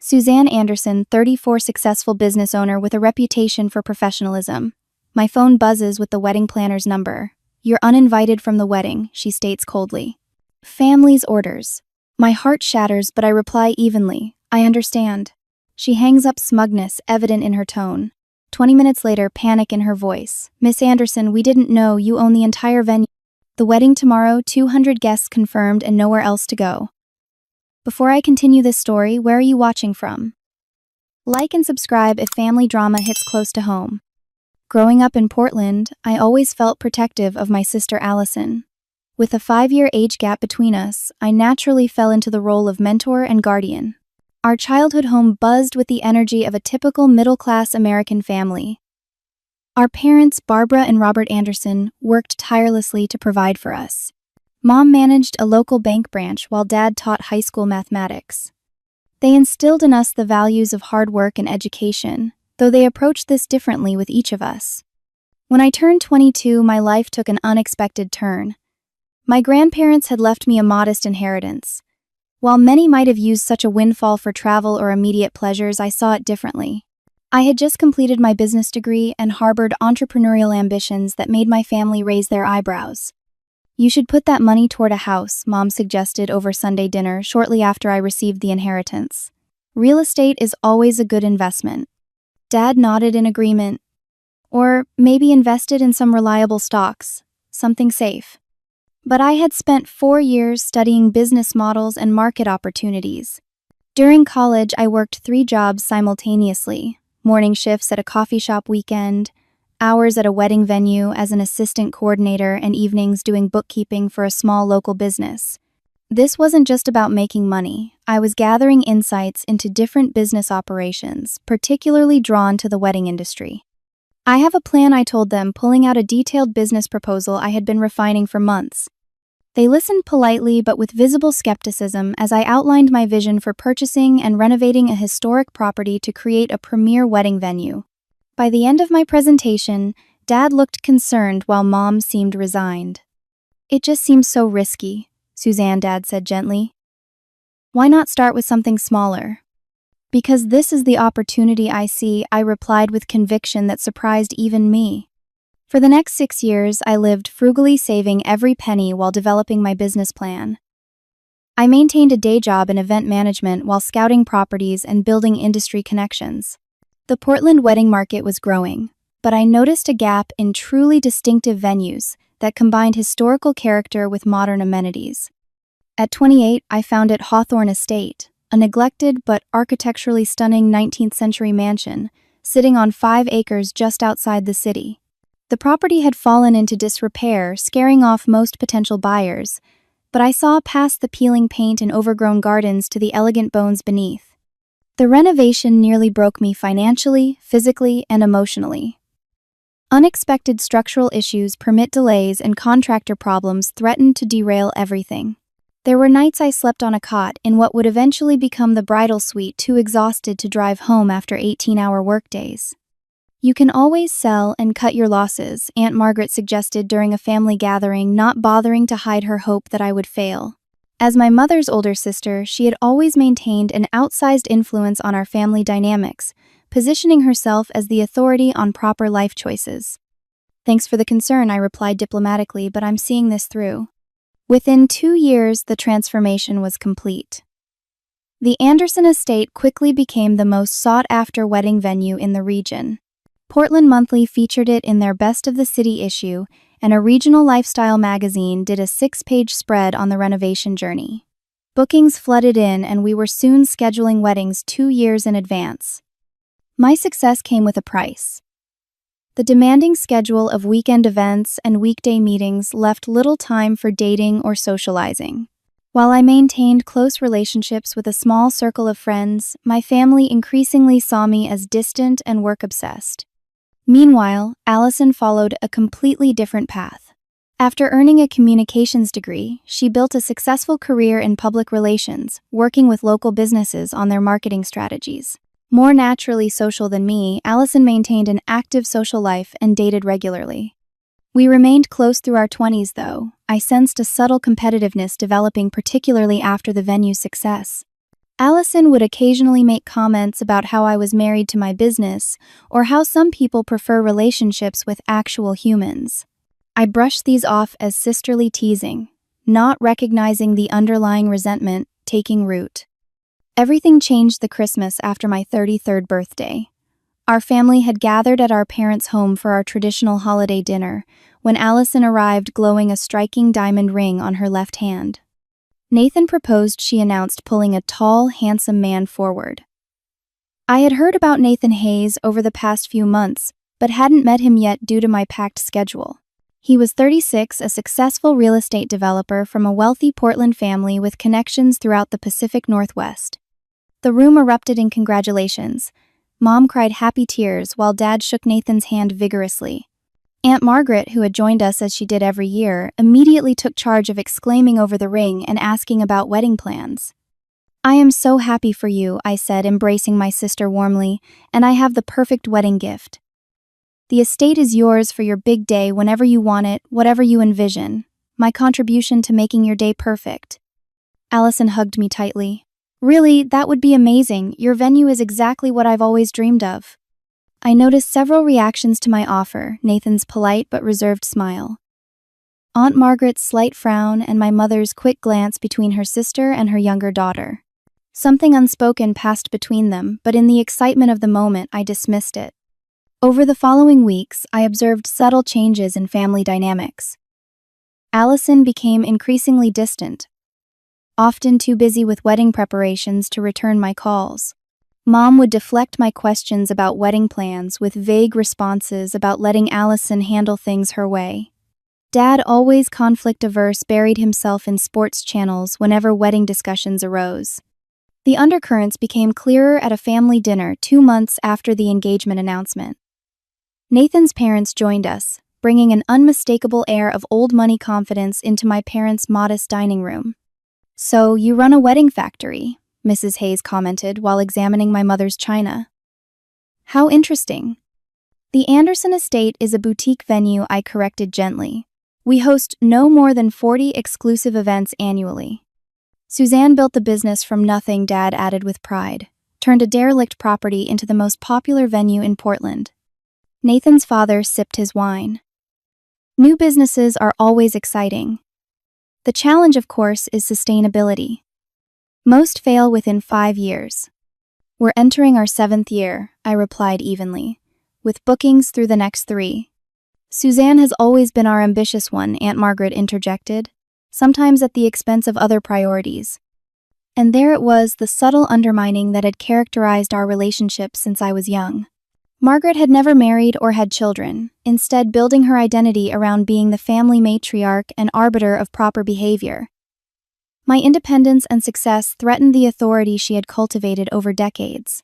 Suzanne Anderson, 34, successful business owner with a reputation for professionalism. My phone buzzes with the wedding planner's number. You're uninvited from the wedding, she states coldly. Family's orders. My heart shatters, but I reply evenly. I understand. She hangs up, smugness evident in her tone. 20 minutes later, panic in her voice. Miss Anderson, we didn't know you own the entire venue. The wedding tomorrow, 200 guests confirmed and nowhere else to go. Before I continue this story, where are you watching from? Like and subscribe if family drama hits close to home. Growing up in Portland, I always felt protective of my sister Allison. With a 5-year age gap between us, I naturally fell into the role of mentor and guardian. Our childhood home buzzed with the energy of a typical middle-class American family. Our parents, Barbara and Robert Anderson, worked tirelessly to provide for us. Mom managed a local bank branch while Dad taught high school mathematics. They instilled in us the values of hard work and education, though they approached this differently with each of us. When I turned 22, my life took an unexpected turn. My grandparents had left me a modest inheritance. While many might have used such a windfall for travel or immediate pleasures, I saw it differently. I had just completed my business degree and harbored entrepreneurial ambitions that made my family raise their eyebrows. You should put that money toward a house, Mom suggested over Sunday dinner shortly after I received the inheritance. Real estate is always a good investment. Dad nodded in agreement. Or maybe invested in some reliable stocks, something safe. But I had spent 4 years studying business models and market opportunities. During college, I worked 3 jobs simultaneously: morning shifts at a coffee shop weekend, hours at a wedding venue as an assistant coordinator, and evenings doing bookkeeping for a small local business. This wasn't just about making money. I was gathering insights into different business operations, particularly drawn to the wedding industry. I have a plan, I told them, pulling out a detailed business proposal I had been refining for months. They listened politely but with visible skepticism as I outlined my vision for purchasing and renovating a historic property to create a premier wedding venue. By the end of my presentation, Dad looked concerned while Mom seemed resigned. It just seems so risky, Suzanne, Dad said gently. Why not start with something smaller? Because this is the opportunity I see, I replied with conviction that surprised even me. For the next 6 years, I lived frugally, saving every penny while developing my business plan. I maintained a day job in event management while scouting properties and building industry connections. The Portland wedding market was growing, but I noticed a gap in truly distinctive venues that combined historical character with modern amenities. At 28, I founded Hawthorne Estate, a neglected but architecturally stunning 19th-century mansion sitting on 5 acres just outside the city. The property had fallen into disrepair, scaring off most potential buyers, but I saw past the peeling paint and overgrown gardens to the elegant bones beneath. The renovation nearly broke me financially, physically, and emotionally. Unexpected structural issues, permit delays, and contractor problems threatened to derail everything. There were nights I slept on a cot in what would eventually become the bridal suite, too exhausted to drive home after 18-hour workdays. You can always sell and cut your losses, Aunt Margaret suggested during a family gathering, not bothering to hide her hope that I would fail. As my mother's older sister, she had always maintained an outsized influence on our family dynamics, positioning herself as the authority on proper life choices. Thanks for the concern, I replied diplomatically, but I'm seeing this through. Within 2 years, the transformation was complete. The Anderson estate quickly became the most sought-after wedding venue in the region. Portland Monthly featured it in their Best of the City issue, and a regional lifestyle magazine did a 6-page spread on the renovation journey. Bookings flooded in, and we were soon scheduling weddings 2 years in advance. My success came with a price. The demanding schedule of weekend events and weekday meetings left little time for dating or socializing. While I maintained close relationships with a small circle of friends, my family increasingly saw me as distant and work-obsessed. Meanwhile, Allison followed a completely different path. After earning a communications degree, she built a successful career in public relations, working with local businesses on their marketing strategies. More naturally social than me, Allison maintained an active social life and dated regularly. We remained close through our 20s, though. I sensed a subtle competitiveness developing, particularly after the venue's success. Allison would occasionally make comments about how I was married to my business, or how some people prefer relationships with actual humans. I brushed these off as sisterly teasing, not recognizing the underlying resentment taking root. Everything changed the Christmas after my 33rd birthday. Our family had gathered at our parents' home for our traditional holiday dinner, when Allison arrived glowing a striking diamond ring on her left hand. Nathan proposed, she announced, pulling a tall, handsome man forward. I had heard about Nathan Hayes over the past few months, but hadn't met him yet due to my packed schedule. He was 36, a successful real estate developer from a wealthy Portland family with connections throughout the Pacific Northwest. The room erupted in congratulations. Mom cried happy tears while Dad shook Nathan's hand vigorously. Aunt Margaret, who had joined us as she did every year, immediately took charge of exclaiming over the ring and asking about wedding plans. "I am so happy for you," I said, embracing my sister warmly, "and I have the perfect wedding gift. The estate is yours for your big day whenever you want it, whatever you envision. My contribution to making your day perfect." Allison hugged me tightly. "Really, that would be amazing. Your venue is exactly what I've always dreamed of." I noticed several reactions to my offer, Nathan's polite but reserved smile, Aunt Margaret's slight frown, and my mother's quick glance between her sister and her younger daughter. Something unspoken passed between them, but in the excitement of the moment, I dismissed it. Over the following weeks, I observed subtle changes in family dynamics. Allison became increasingly distant, often too busy with wedding preparations to return my calls. Mom would deflect my questions about wedding plans with vague responses about letting Allison handle things her way. Dad, always conflict-averse, buried himself in sports channels whenever wedding discussions arose. The undercurrents became clearer at a family dinner 2 months after the engagement announcement. Nathan's parents joined us, bringing an unmistakable air of old-money confidence into my parents' modest dining room. "So, you run a wedding factory," Mrs. Hayes commented while examining my mother's china. "How interesting." "The Anderson estate is a boutique venue," I corrected gently. "We host no more than 40 exclusive events annually." "Suzanne built the business from nothing," Dad added with pride. "Turned a derelict property into the most popular venue in Portland." Nathan's father sipped his wine. "New businesses are always exciting. The challenge, of course, is sustainability. Most fail within 5 years. We're entering our 7th year," I replied evenly, "with bookings through the next 3. "Suzanne has always been our ambitious one," Aunt Margaret interjected, sometimes at the expense of other priorities. And there it was, the subtle undermining that had characterized our relationship since I was young. Margaret had never married or had children, instead building her identity around being the family matriarch and arbiter of proper behavior. My independence and success threatened the authority she had cultivated over decades.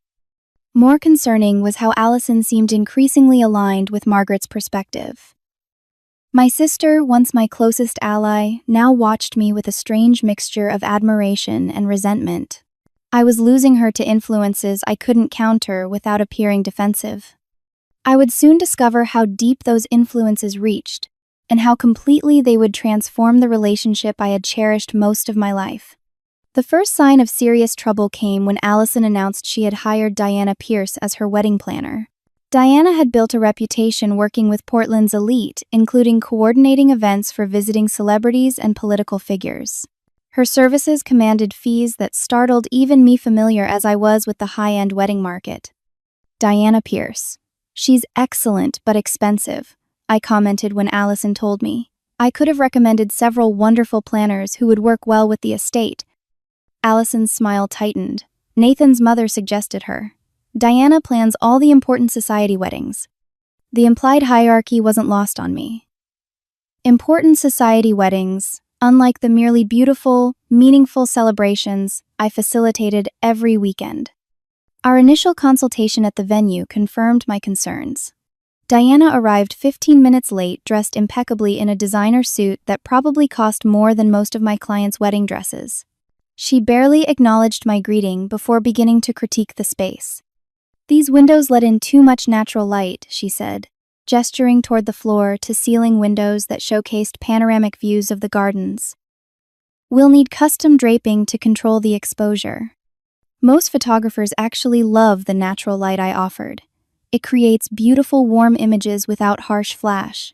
More concerning was how Allison seemed increasingly aligned with Margaret's perspective. My sister, once my closest ally, now watched me with a strange mixture of admiration and resentment. I was losing her to influences I couldn't counter without appearing defensive. I would soon discover how deep those influences reached, and how completely they would transform the relationship I had cherished most of my life. The first sign of serious trouble came when Allison announced she had hired Diana Pierce as her wedding planner. Diana had built a reputation working with Portland's elite, including coordinating events for visiting celebrities and political figures. Her services commanded fees that startled even me, familiar as I was with the high-end wedding market. "Diana Pierce. She's excellent but expensive," I commented when Allison told me. I could have recommended several wonderful planners who would work well with the estate. Allison's smile tightened. "Nathan's mother suggested her. Diana plans all the important society weddings." The implied hierarchy wasn't lost on me. Important society weddings, unlike the merely beautiful, meaningful celebrations I facilitated every weekend. Our initial consultation at the venue confirmed my concerns. Diana arrived 15 minutes late, dressed impeccably in a designer suit that probably cost more than most of my clients' wedding dresses. She barely acknowledged my greeting before beginning to critique the space. "These windows let in too much natural light," she said, gesturing toward the floor-to-ceiling windows that showcased panoramic views of the gardens. "We'll need custom draping to control the exposure." Most photographers actually love the natural light I offered. It creates beautiful, warm images without harsh flash.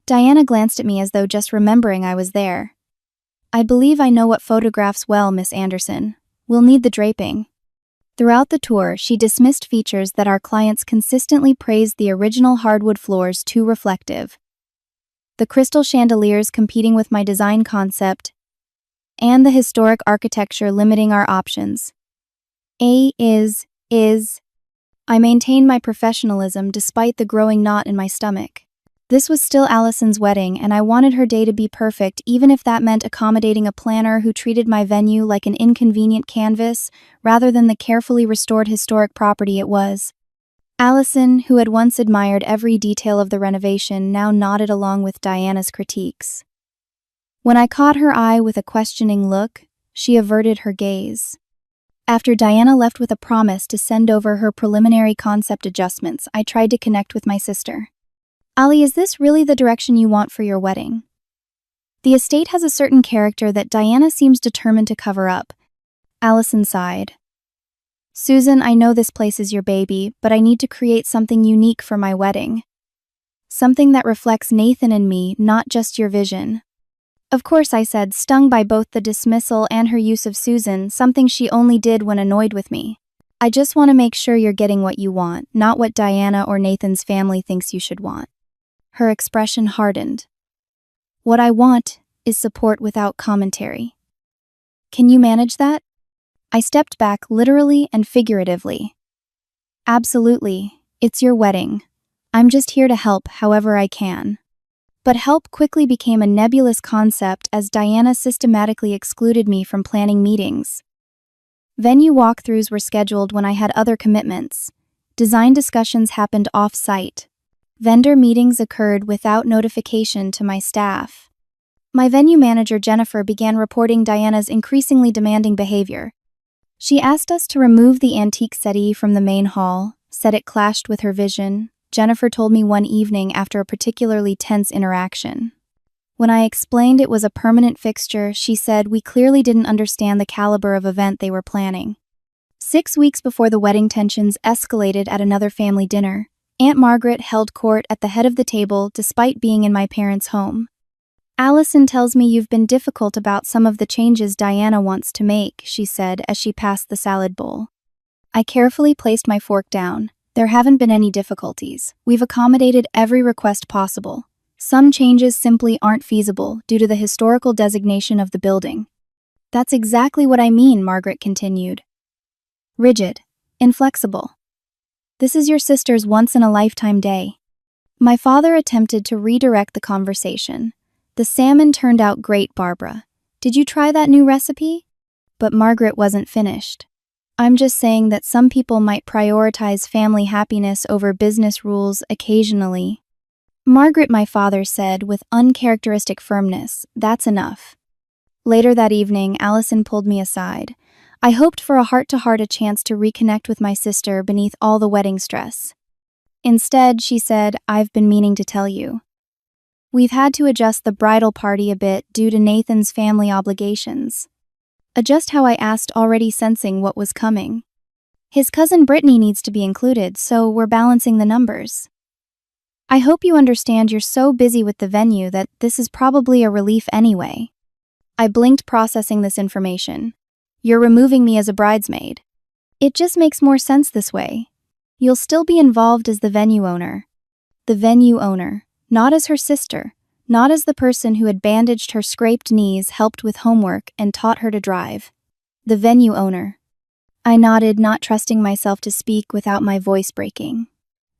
Diana glanced at me as though just remembering I was there. I believe I know what photographs well, Miss Anderson. We'll need the draping. Throughout the tour, she dismissed features that our clients consistently praised: the original hardwood floors too reflective, the crystal chandeliers competing with my design concept, and the historic architecture limiting our options. I maintained my professionalism despite the growing knot in my stomach. This was still Allison's wedding, and I wanted her day to be perfect, even if that meant accommodating a planner who treated my venue like an inconvenient canvas rather than the carefully restored historic property it was. Allison, who had once admired every detail of the renovation, now nodded along with Diana's critiques. When I caught her eye with a questioning look, she averted her gaze. After Diana left with a promise to send over her preliminary concept adjustments, I tried to connect with my sister. Ali, is this really the direction you want for your wedding? The estate has a certain character that Diana seems determined to cover up. Allison sighed. Susan, I know this place is your baby, but I need to create something unique for my wedding. Something that reflects Nathan and me, not just your vision. Of course, I said, stung by both the dismissal and her use of Susan, something she only did when annoyed with me. I just want to make sure you're getting what you want, not what Diana or Nathan's family thinks you should want. Her expression hardened. What I want is support without commentary. Can you manage that? I stepped back literally and figuratively. Absolutely, it's your wedding. I'm just here to help however I can. But help quickly became a nebulous concept as Diana systematically excluded me from planning meetings. Venue walkthroughs were scheduled when I had other commitments. Design discussions happened off-site. Vendor meetings occurred without notification to my staff. My venue manager, Jennifer, began reporting Diana's increasingly demanding behavior. She asked us to remove the antique settee from the main hall, said it clashed with her vision. Jennifer told me one evening after a particularly tense interaction. When I explained it was a permanent fixture, she said we clearly didn't understand the caliber of event they were planning. 6 weeks before the wedding, tensions escalated at another family dinner. Aunt Margaret held court at the head of the table despite being in my parents' home. Allison tells me you've been difficult about some of the changes Diana wants to make, she said as she passed the salad bowl. I carefully placed my fork down. There haven't been any difficulties. We've accommodated every request possible. Some changes simply aren't feasible due to the historical designation of the building. That's exactly what I mean, Margaret continued. Rigid. Inflexible. This is your sister's once-in-a-lifetime day. My father attempted to redirect the conversation. The salmon turned out great, Barbara. Did you try that new recipe? But Margaret wasn't finished. I'm just saying that some people might prioritize family happiness over business rules occasionally. Margaret, my father said with uncharacteristic firmness, that's enough. Later that evening, Allison pulled me aside. I hoped for a heart-to-heart, a chance to reconnect with my sister beneath all the wedding stress. Instead, she said, I've been meaning to tell you. We've had to adjust the bridal party a bit due to Nathan's family obligations. Adjust how I asked, already sensing what was coming. His cousin Brittany needs to be included, so we're balancing the numbers. I hope you understand you're so busy with the venue that this is probably a relief anyway. I blinked, processing this information. You're removing me as a bridesmaid. It just makes more sense this way. You'll still be involved as the venue owner. The venue owner, not as her sister, not as the person who had bandaged her scraped knees, helped with homework, and taught her to drive. The venue owner. I nodded, not trusting myself to speak without my voice breaking.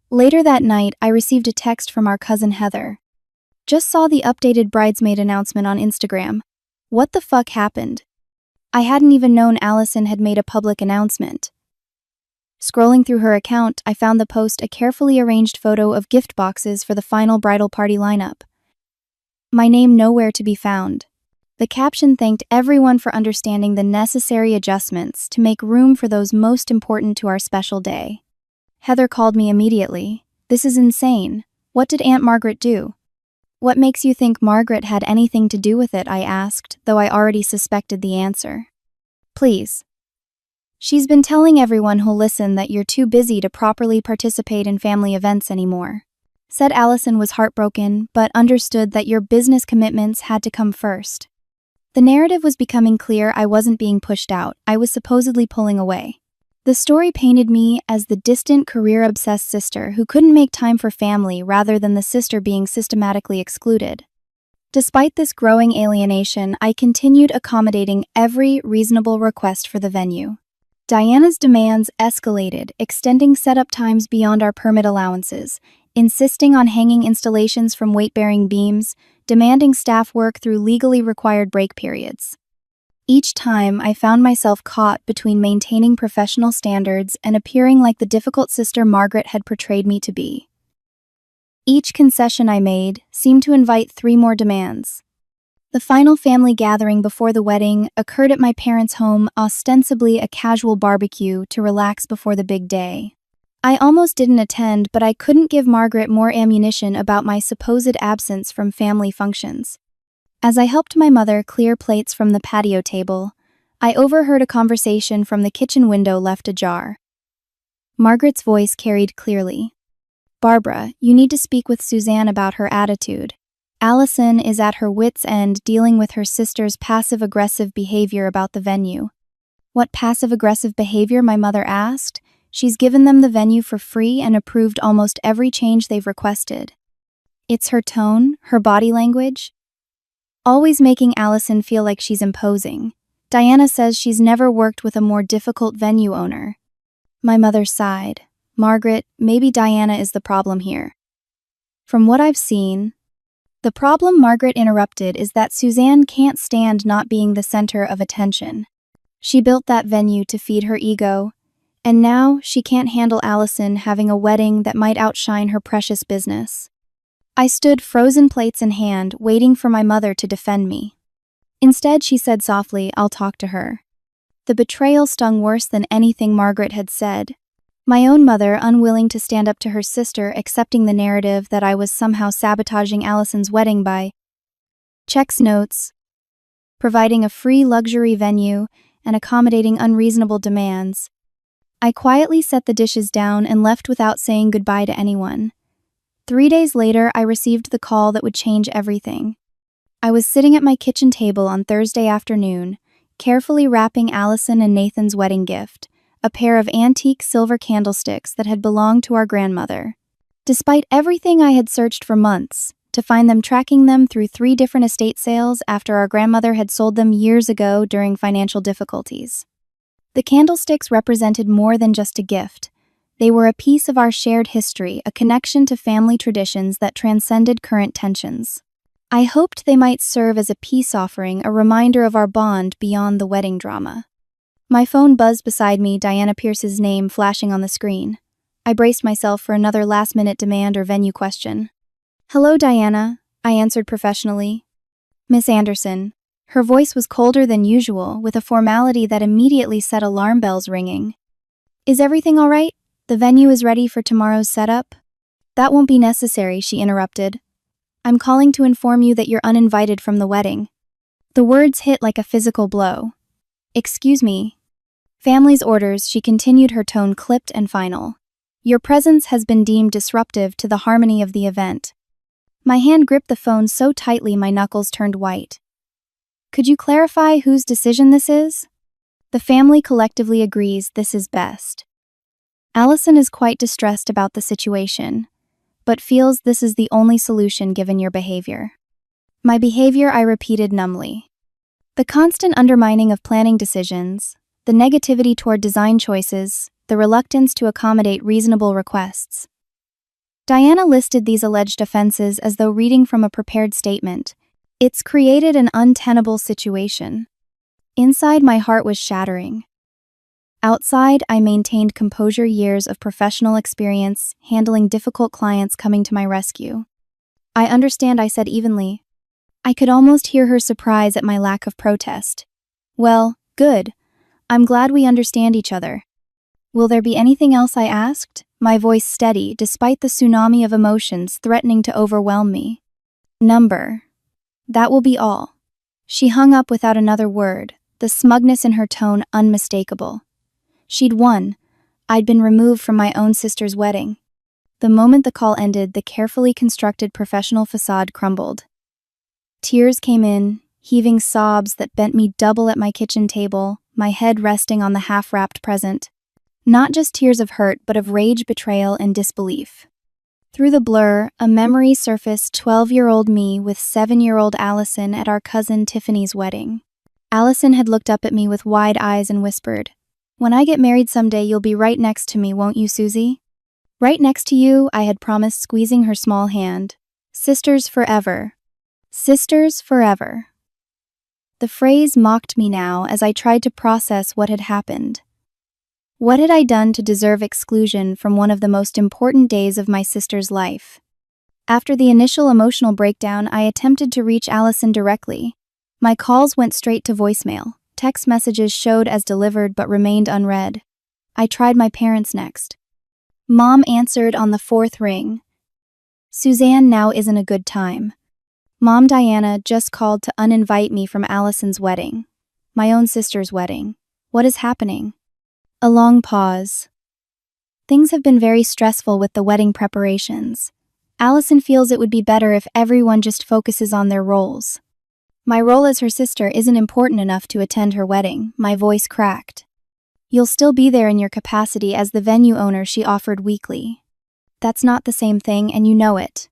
Later that night, I received a text from our cousin Heather. Just saw the updated bridesmaid announcement on Instagram. What the fuck happened? I hadn't even known Allison had made a public announcement. Scrolling through her account, I found the post, a carefully arranged photo of gift boxes for the final bridal party lineup. My name nowhere to be found. The caption thanked everyone for understanding the necessary adjustments to make room for those most important to our special day. Heather called me immediately. This is insane. What did Aunt Margaret do? What makes you think Margaret had anything to do with it? I asked, though I already suspected the answer. Please. She's been telling everyone who'll listen that you're too busy to properly participate in family events anymore. Said Allison was heartbroken, but understood that your business commitments had to come first. The narrative was becoming clear. I wasn't being pushed out. I was supposedly pulling away. The story painted me as the distant, career-obsessed sister who couldn't make time for family rather than the sister being systematically excluded. Despite this growing alienation, I continued accommodating every reasonable request for the venue. Diana's demands escalated, extending setup times beyond our permit allowances, insisting on hanging installations from weight-bearing beams, demanding staff work through legally required break periods. Each time, I found myself caught between maintaining professional standards and appearing like the difficult sister Margaret had portrayed me to be. Each concession I made seemed to invite 3 more demands. The final family gathering before the wedding occurred at my parents' home, ostensibly a casual barbecue to relax before the big day. I almost didn't attend, but I couldn't give Margaret more ammunition about my supposed absence from family functions. As I helped my mother clear plates from the patio table, I overheard a conversation from the kitchen window left ajar. Margaret's voice carried clearly. "Barbara, you need to speak with Suzanne about her attitude. Allison is at her wit's end dealing with her sister's passive-aggressive behavior about the venue." "What passive-aggressive behavior?" my mother asked. "She's given them the venue for free and approved almost every change they've requested." "It's her tone, her body language. Always making Allison feel like she's imposing. Diana says she's never worked with a more difficult venue owner." My mother sighed. "Margaret, maybe Diana is the problem here." "From what I've seen..." "The problem," Margaret interrupted, "is that Suzanne can't stand not being the center of attention. She built that venue to feed her ego, and now she can't handle Allison having a wedding that might outshine her precious business." I stood, frozen plates in hand, waiting for my mother to defend me. Instead, she said softly, "I'll talk to her." The betrayal stung worse than anything Margaret had said. My own mother, unwilling to stand up to her sister, accepting the narrative that I was somehow sabotaging Allison's wedding by checks notes, providing a free luxury venue, and accommodating unreasonable demands. I quietly set the dishes down and left without saying goodbye to anyone. 3 days later, I received the call that would change everything. I was sitting at my kitchen table on Thursday afternoon, carefully wrapping Allison and Nathan's wedding gift, a pair of antique silver candlesticks that had belonged to our grandmother. Despite everything I had searched for months, to find them tracking them through 3 different estate sales after our grandmother had sold them years ago during financial difficulties. The candlesticks represented more than just a gift. They were a piece of our shared history, a connection to family traditions that transcended current tensions. I hoped they might serve as a peace offering, a reminder of our bond beyond the wedding drama. My phone buzzed beside me, Diana Pierce's name flashing on the screen. I braced myself for another last-minute demand or venue question. "Hello, Diana," I answered professionally. "Miss Anderson." Her voice was colder than usual, with a formality that immediately set alarm bells ringing. "Is everything all right? The venue is ready for tomorrow's setup?" "That won't be necessary," she interrupted. "I'm calling to inform you that you're uninvited from the wedding." The words hit like a physical blow. "Excuse me." "Family's orders," she continued, her tone clipped and final. "Your presence has been deemed disruptive to the harmony of the event." My hand gripped the phone so tightly my knuckles turned white. "Could you clarify whose decision this is?" "The family collectively agrees this is best. Allison is quite distressed about the situation, but feels this is the only solution given your behavior." My behavior, I repeated numbly. The constant undermining of planning decisions, the negativity toward design choices, the reluctance to accommodate reasonable requests. Diana listed these alleged offenses as though reading from a prepared statement. It's created an untenable situation. Inside, my heart was shattering. Outside, I maintained composure, years of professional experience handling difficult clients coming to my rescue. "I understand," I said evenly. I could almost hear her surprise at my lack of protest. "Well, good. I'm glad we understand each other." "Will there be anything else?" I asked, my voice steady despite the tsunami of emotions threatening to overwhelm me. "Number. That will be all." She hung up without another word, the smugness in her tone unmistakable. She'd won. I'd been removed from my own sister's wedding. The moment the call ended, the carefully constructed professional facade crumbled. Tears came in, heaving sobs that bent me double at my kitchen table, my head resting on the half-wrapped present. Not just tears of hurt, but of rage, betrayal, and disbelief. Through the blur, a memory surfaced: 12-year-old me with 7-year-old Allison at our cousin Tiffany's wedding. Allison had looked up at me with wide eyes and whispered, "When I get married someday, you'll be right next to me, won't you, Susie?" "Right next to you," I had promised, squeezing her small hand. "Sisters forever. Sisters forever." The phrase mocked me now as I tried to process what had happened. What had I done to deserve exclusion from one of the most important days of my sister's life? After the initial emotional breakdown, I attempted to reach Allison directly. My calls went straight to voicemail. Text messages showed as delivered but remained unread. I tried my parents next. Mom answered on the 4th ring. "Suzanne, now isn't a good time. Mom, Diana just called to uninvite me from Allison's wedding. My own sister's wedding. What is happening?" A long pause. "Things have been very stressful with the wedding preparations. Allison feels it would be better if everyone just focuses on their roles. My role as her sister isn't important enough to attend her wedding." My voice cracked. "You'll still be there in your capacity as the venue owner," she offered weakly. "That's not the same thing, and you know it."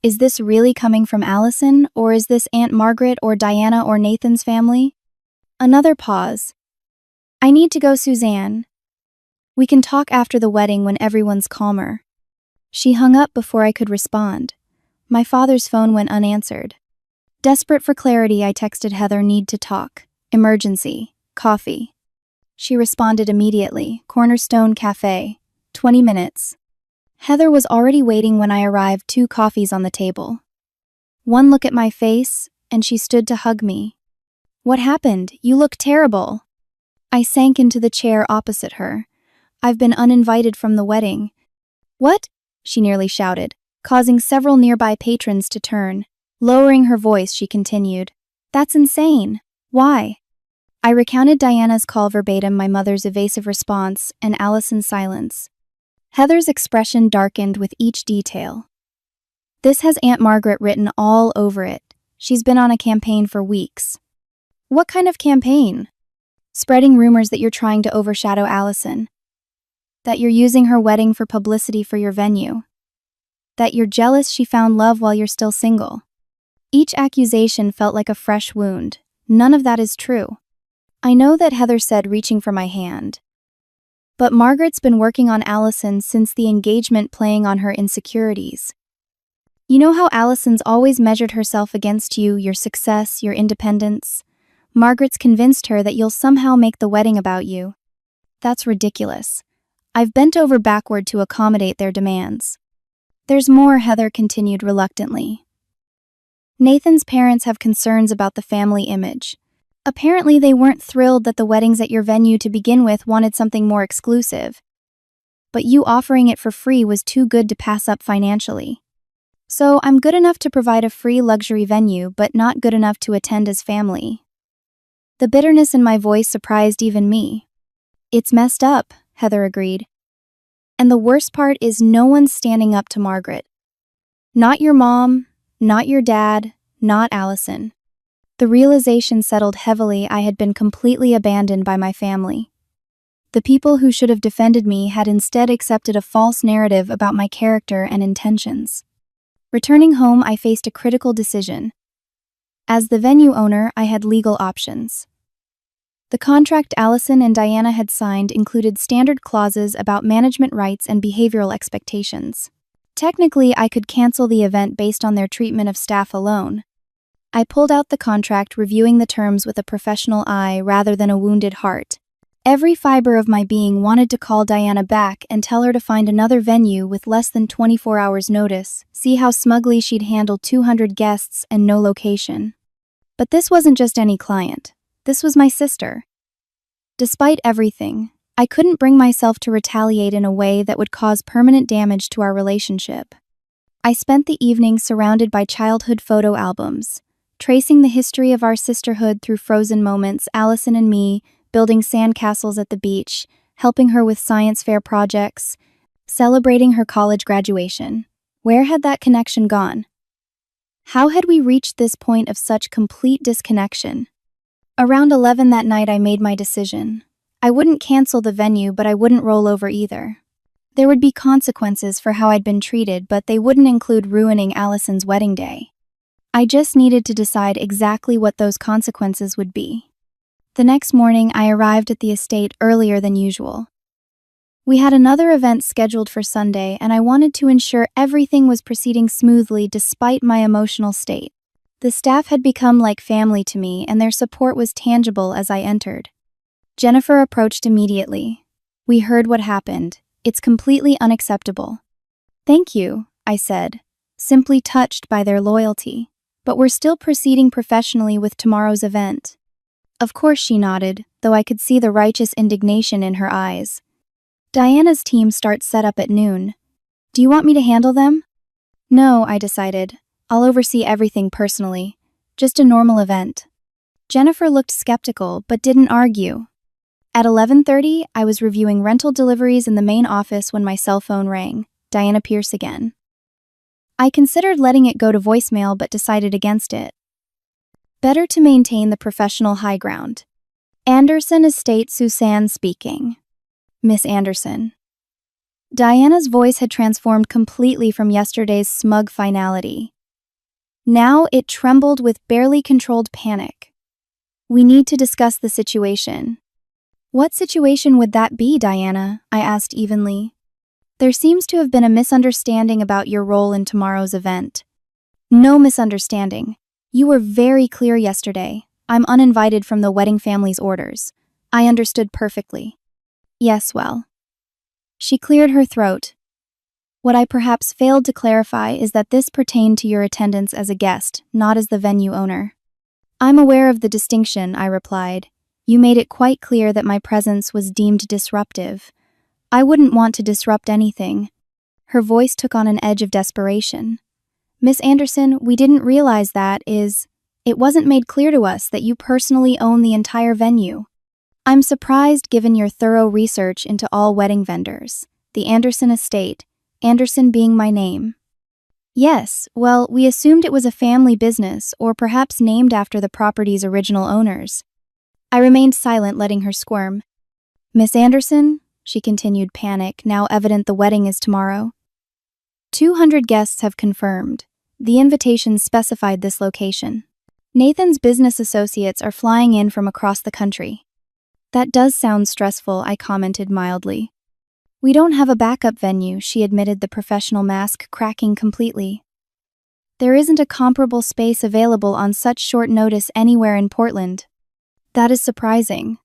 Is this really coming from Allison, or is this Aunt Margaret or Diana or Nathan's family? Another pause. "I need to go, Suzanne. We can talk after the wedding when everyone's calmer." She hung up before I could respond. My father's phone went unanswered. Desperate for clarity, I texted Heather, "Need to talk. Emergency. Coffee." She responded immediately, "Cornerstone Cafe. 20 minutes. Heather was already waiting when I arrived, 2 coffees on the table. One look at my face, and she stood to hug me. "What happened? You look terrible." I sank into the chair opposite her. "I've been uninvited from the wedding." "What?" she nearly shouted, causing several nearby patrons to turn. Lowering her voice, she continued, "That's insane. Why?" I recounted Diana's call verbatim, my mother's evasive response, and Allison's silence. Heather's expression darkened with each detail. "This has Aunt Margaret written all over it. She's been on a campaign for weeks." "What kind of campaign?" "Spreading rumors that you're trying to overshadow Allison. That you're using her wedding for publicity for your venue. That you're jealous she found love while you're still single." Each accusation felt like a fresh wound. None of that is true. I know that, Heather said, reaching for my hand. "But Margaret's been working on Allison since the engagement, playing on her insecurities. You know how Allison's always measured herself against you, your success, your independence? Margaret's convinced her that you'll somehow make the wedding about you. That's ridiculous. I've bent over backward to accommodate their demands." "There's more," Heather continued reluctantly. "Nathan's parents have concerns about the family image. Apparently they weren't thrilled that the weddings at your venue to begin with wanted something more exclusive. But you offering it for free was too good to pass up financially. So I'm good enough to provide a free luxury venue, but not good enough to attend as family." The bitterness in my voice surprised even me. "It's messed up," Heather agreed. "And the worst part is no one's standing up to Margaret. Not your mom, not your dad, not Allison." The realization settled heavily. I had been completely abandoned by my family. The people who should have defended me had instead accepted a false narrative about my character and intentions. Returning home, I faced a critical decision. As the venue owner, I had legal options. The contract Allison and Diana had signed included standard clauses about management rights and behavioral expectations. Technically, I could cancel the event based on their treatment of staff alone. I pulled out the contract, reviewing the terms with a professional eye rather than a wounded heart. Every fiber of my being wanted to call Diana back and tell her to find another venue with less than 24 hours' notice, see how smugly she'd handled 200 guests and no location. But this wasn't just any client. This was my sister. Despite everything, I couldn't bring myself to retaliate in a way that would cause permanent damage to our relationship. I spent the evening surrounded by childhood photo albums, tracing the history of our sisterhood through frozen moments, Allison and me, building sandcastles at the beach, helping her with science fair projects, celebrating her college graduation. Where had that connection gone? How had we reached this point of such complete disconnection? Around 11 that night, I made my decision. I wouldn't cancel the venue, but I wouldn't roll over either. There would be consequences for how I'd been treated, but they wouldn't include ruining Allison's wedding day. I just needed to decide exactly what those consequences would be. The next morning, I arrived at the estate earlier than usual. We had another event scheduled for Sunday, and I wanted to ensure everything was proceeding smoothly despite my emotional state. The staff had become like family to me, and their support was tangible as I entered. Jennifer approached immediately. "We heard what happened. It's completely unacceptable." "Thank you," I said, simply touched by their loyalty. "But we're still proceeding professionally with tomorrow's event." Of course, she nodded, though I could see the righteous indignation in her eyes. "Diana's team starts setup at noon. Do you want me to handle them?" "No," I decided. "I'll oversee everything personally. Just a normal event." Jennifer looked skeptical, but didn't argue. At 11:30, I was reviewing rental deliveries in the main office when my cell phone rang. Diana Pierce again. I considered letting it go to voicemail, but decided against it. Better to maintain the professional high ground. "Anderson Estate, Suzanne speaking." "Miss Anderson." Diana's voice had transformed completely from yesterday's smug finality. Now it trembled with barely controlled panic. "We need to discuss the situation." "What situation would that be, Diana?" I asked evenly. "There seems to have been a misunderstanding about your role in tomorrow's event." "No misunderstanding. You were very clear yesterday. I'm uninvited from the wedding family's orders. I understood perfectly." "Yes, well." She cleared her throat. "What I perhaps failed to clarify is that this pertained to your attendance as a guest, not as the venue owner." "I'm aware of the distinction," I replied. "You made it quite clear that my presence was deemed disruptive. I wouldn't want to disrupt anything." Her voice took on an edge of desperation. "Miss Anderson, we didn't realize it wasn't made clear to us that you personally own the entire venue. I'm surprised given your thorough research into all wedding vendors. The Anderson Estate, Anderson being my name." "Yes, well, we assumed it was a family business, or perhaps named after the property's original owners." I remained silent, letting her squirm. "Miss Anderson," she continued, panic, now evident the wedding is tomorrow. 200 guests have confirmed. The invitation specified this location. Nathan's business associates are flying in from across the country. "That does sound stressful," I commented mildly. "We don't have a backup venue," she admitted, the professional mask cracking completely. "There isn't a comparable space available on such short notice anywhere in Portland." "That is surprising.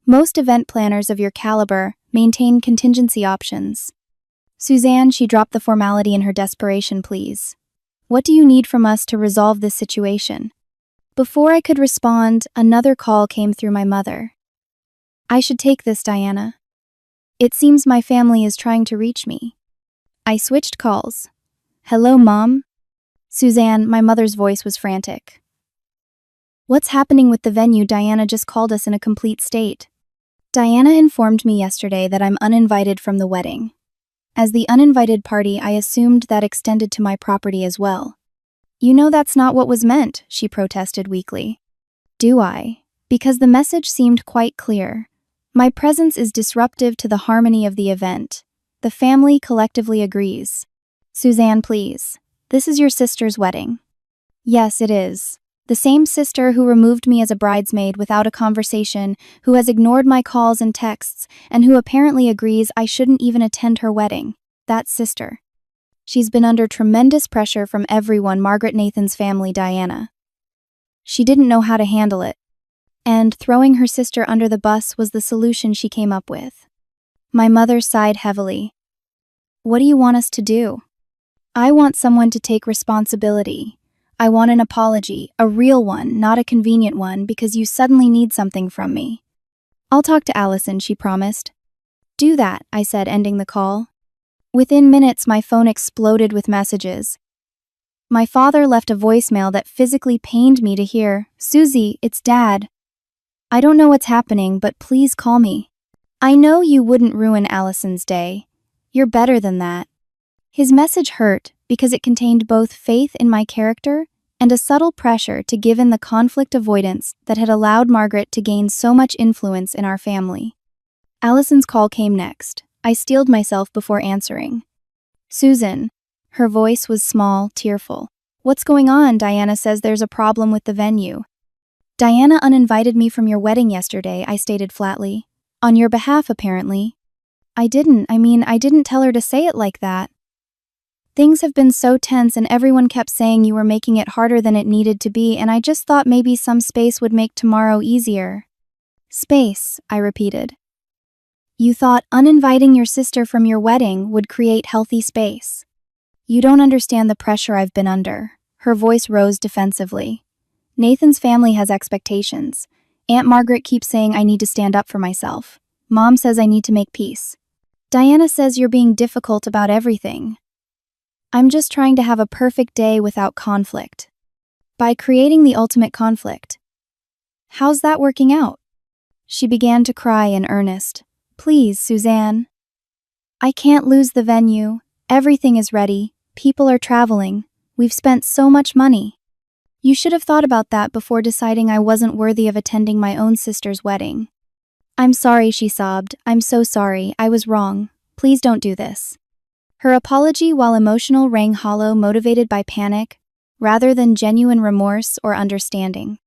Most event planners of your caliber maintain contingency options." "Suzanne," she dropped the formality in her desperation, "please. What do you need from us to resolve this situation?" Before I could respond, another call came through my mother. "I should take this, Diana. It seems my family is trying to reach me." I switched calls. "Hello, Mom?" "Suzanne," my mother's voice was frantic. "What's happening with the venue? Diana just called us in a complete state." "Diana informed me yesterday that I'm uninvited from the wedding. As the uninvited party, I assumed that extended to my property as well." "You know that's not what was meant," she protested weakly. "Do I? Because the message seemed quite clear. My presence is disruptive to the harmony of the event. The family collectively agrees." "Suzanne, please. This is your sister's wedding." "Yes, it is. The same sister who removed me as a bridesmaid without a conversation, who has ignored my calls and texts, and who apparently agrees I shouldn't even attend her wedding. That sister. She's been under tremendous pressure from everyone, Margaret Nathan's family, Diana. She didn't know how to handle it. And throwing her sister under the bus was the solution she came up with." My mother sighed heavily. "What do you want us to do?" "I want someone to take responsibility. I want an apology, a real one, not a convenient one because you suddenly need something from me." "I'll talk to Allison," she promised. "Do that," I said, ending the call. Within minutes, my phone exploded with messages. My father left a voicemail that physically pained me to hear. "Susie, it's Dad." I don't know what's happening, but please call me. I know you wouldn't ruin Allison's day. You're better than that. His message hurt because it contained both faith in my character and a subtle pressure to give in the conflict avoidance that had allowed Margaret to gain so much influence in our family. Allison's call came next. I steeled myself before answering. Susan. Her voice was small, tearful. What's going on? Diana says there's a problem with the venue. Diana uninvited me from your wedding yesterday, I stated flatly. On your behalf, apparently. I didn't tell her to say it like that. Things have been so tense and everyone kept saying you were making it harder than it needed to be, and I just thought maybe some space would make tomorrow easier. Space, I repeated. You thought uninviting your sister from your wedding would create healthy space. You don't understand the pressure I've been under. Her voice rose defensively. Nathan's family has expectations. Aunt Margaret keeps saying I need to stand up for myself. Mom says I need to make peace. Diana says you're being difficult about everything. I'm just trying to have a perfect day without conflict. By creating the ultimate conflict. How's that working out? She began to cry in earnest. Please, Suzanne. I can't lose the venue. Everything is ready. People are traveling. We've spent so much money. You should have thought about that before deciding I wasn't worthy of attending my own sister's wedding. I'm sorry, she sobbed. I'm so sorry. I was wrong. Please don't do this. Her apology, while emotional, rang hollow, motivated by panic, rather than genuine remorse or understanding.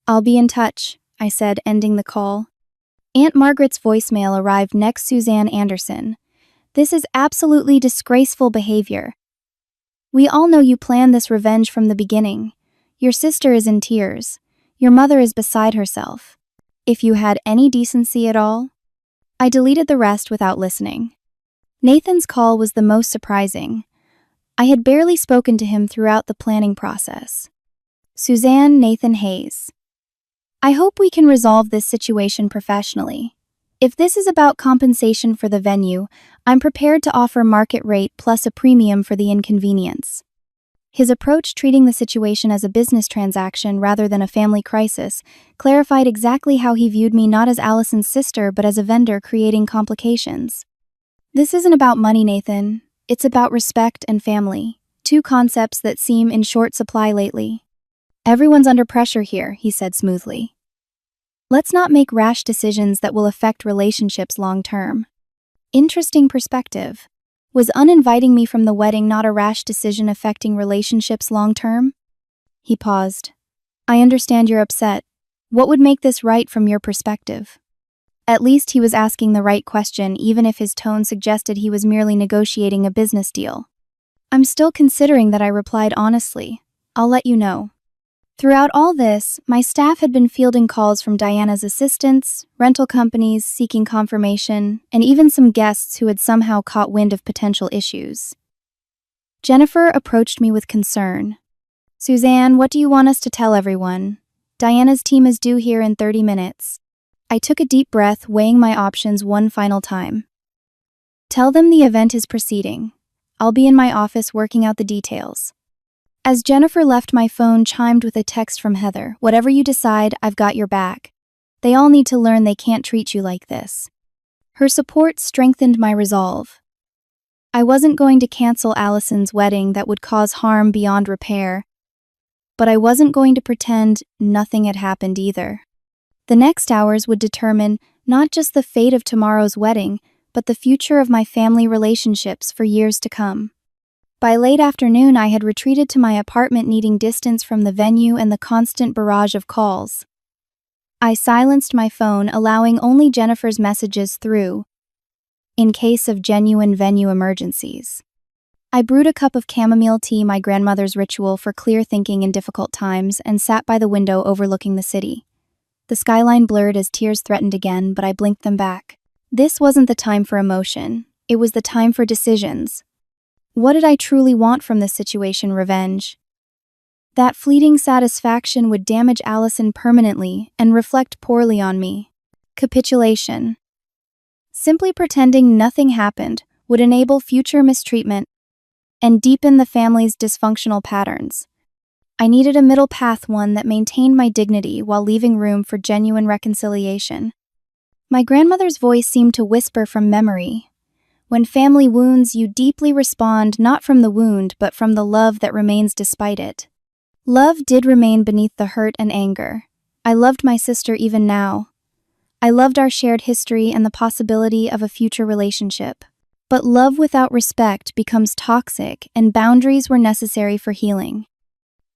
I'll be in touch, I said, ending the call. Aunt Margaret's voicemail arrived next. Suzanne Anderson. This is absolutely disgraceful behavior. We all know you planned this revenge from the beginning. Your sister is in tears. Your mother is beside herself. If you had any decency at all. I deleted the rest without listening. Nathan's call was the most surprising. I had barely spoken to him throughout the planning process. Suzanne, Nathan Hayes. I hope we can resolve this situation professionally. If this is about compensation for the venue, I'm prepared to offer market rate plus a premium for the inconvenience. His approach, treating the situation as a business transaction rather than a family crisis, clarified exactly how he viewed me, not as Allison's sister but as a vendor creating complications. This isn't about money, Nathan. It's about respect and family, two concepts that seem in short supply lately. Everyone's under pressure here, he said smoothly. Let's not make rash decisions that will affect relationships long term. Interesting perspective. Was uninviting me from the wedding not a rash decision affecting relationships long term? He paused. I understand you're upset. What would make this right from your perspective? At least he was asking the right question, even if his tone suggested he was merely negotiating a business deal. I'm still considering that, I replied honestly. I'll let you know. Throughout all this, my staff had been fielding calls from Diana's assistants, rental companies seeking confirmation, and even some guests who had somehow caught wind of potential issues. Jennifer approached me with concern. Suzanne, what do you want us to tell everyone? Diana's team is due here in 30 minutes. I took a deep breath, weighing my options one final time. Tell them the event is proceeding. I'll be in my office working out the details. As Jennifer left, my phone chimed with a text from Heather. Whatever you decide, I've got your back. They all need to learn they can't treat you like this. Her support strengthened my resolve. I wasn't going to cancel Allison's wedding that would cause harm beyond repair, but I wasn't going to pretend nothing had happened either. The next hours would determine not just the fate of tomorrow's wedding, but the future of my family relationships for years to come. By late afternoon, I had retreated to my apartment, needing distance from the venue and the constant barrage of calls. I silenced my phone, allowing only Jennifer's messages through, in case of genuine venue emergencies. I brewed a cup of chamomile tea, my grandmother's ritual for clear thinking in difficult times, and sat by the window overlooking the city. The skyline blurred as tears threatened again, but I blinked them back. This wasn't the time for emotion. It was the time for decisions. What did I truly want from this situation? Revenge? That fleeting satisfaction would damage Allison permanently and reflect poorly on me. Capitulation. Simply pretending nothing happened would enable future mistreatment and deepen the family's dysfunctional patterns. I needed a middle path, one that maintained my dignity while leaving room for genuine reconciliation. My grandmother's voice seemed to whisper from memory. When family wounds, you deeply respond not from the wound, but from the love that remains despite it. Love did remain beneath the hurt and anger. I loved my sister even now. I loved our shared history and the possibility of a future relationship. But love without respect becomes toxic, and boundaries were necessary for healing.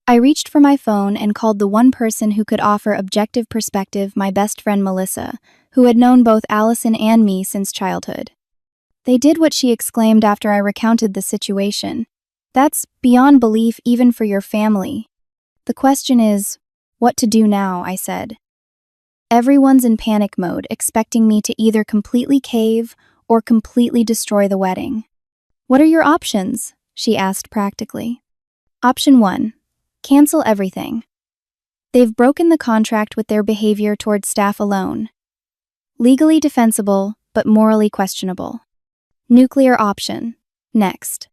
I reached for my phone and called the one person who could offer objective perspective, my best friend Melissa, who had known both Allison and me since childhood. They did what she exclaimed after I recounted the situation. That's beyond belief even for your family. The question is, what to do now, I said. Everyone's in panic mode, expecting me to either completely cave or completely destroy the wedding. What are your options? She asked practically. Option 1. Cancel everything. They've broken the contract with their behavior towards staff alone. Legally defensible, but morally questionable. Nuclear option. Next.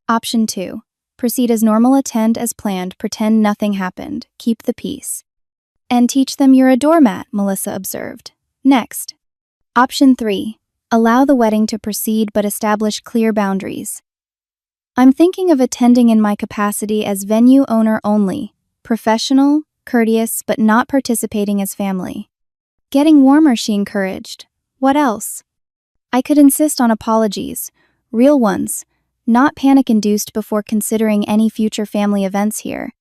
Option 2. Proceed as normal, attend as planned, pretend nothing happened, keep the peace. And teach them you're a doormat, Melissa observed. Next. Option 3. Allow the wedding to proceed but establish clear boundaries. I'm thinking of attending in my capacity as venue owner only, professional, courteous, but not participating as family. Getting warmer, she encouraged. What else? I could insist on apologies, real ones, not panic-induced before considering any future family events here.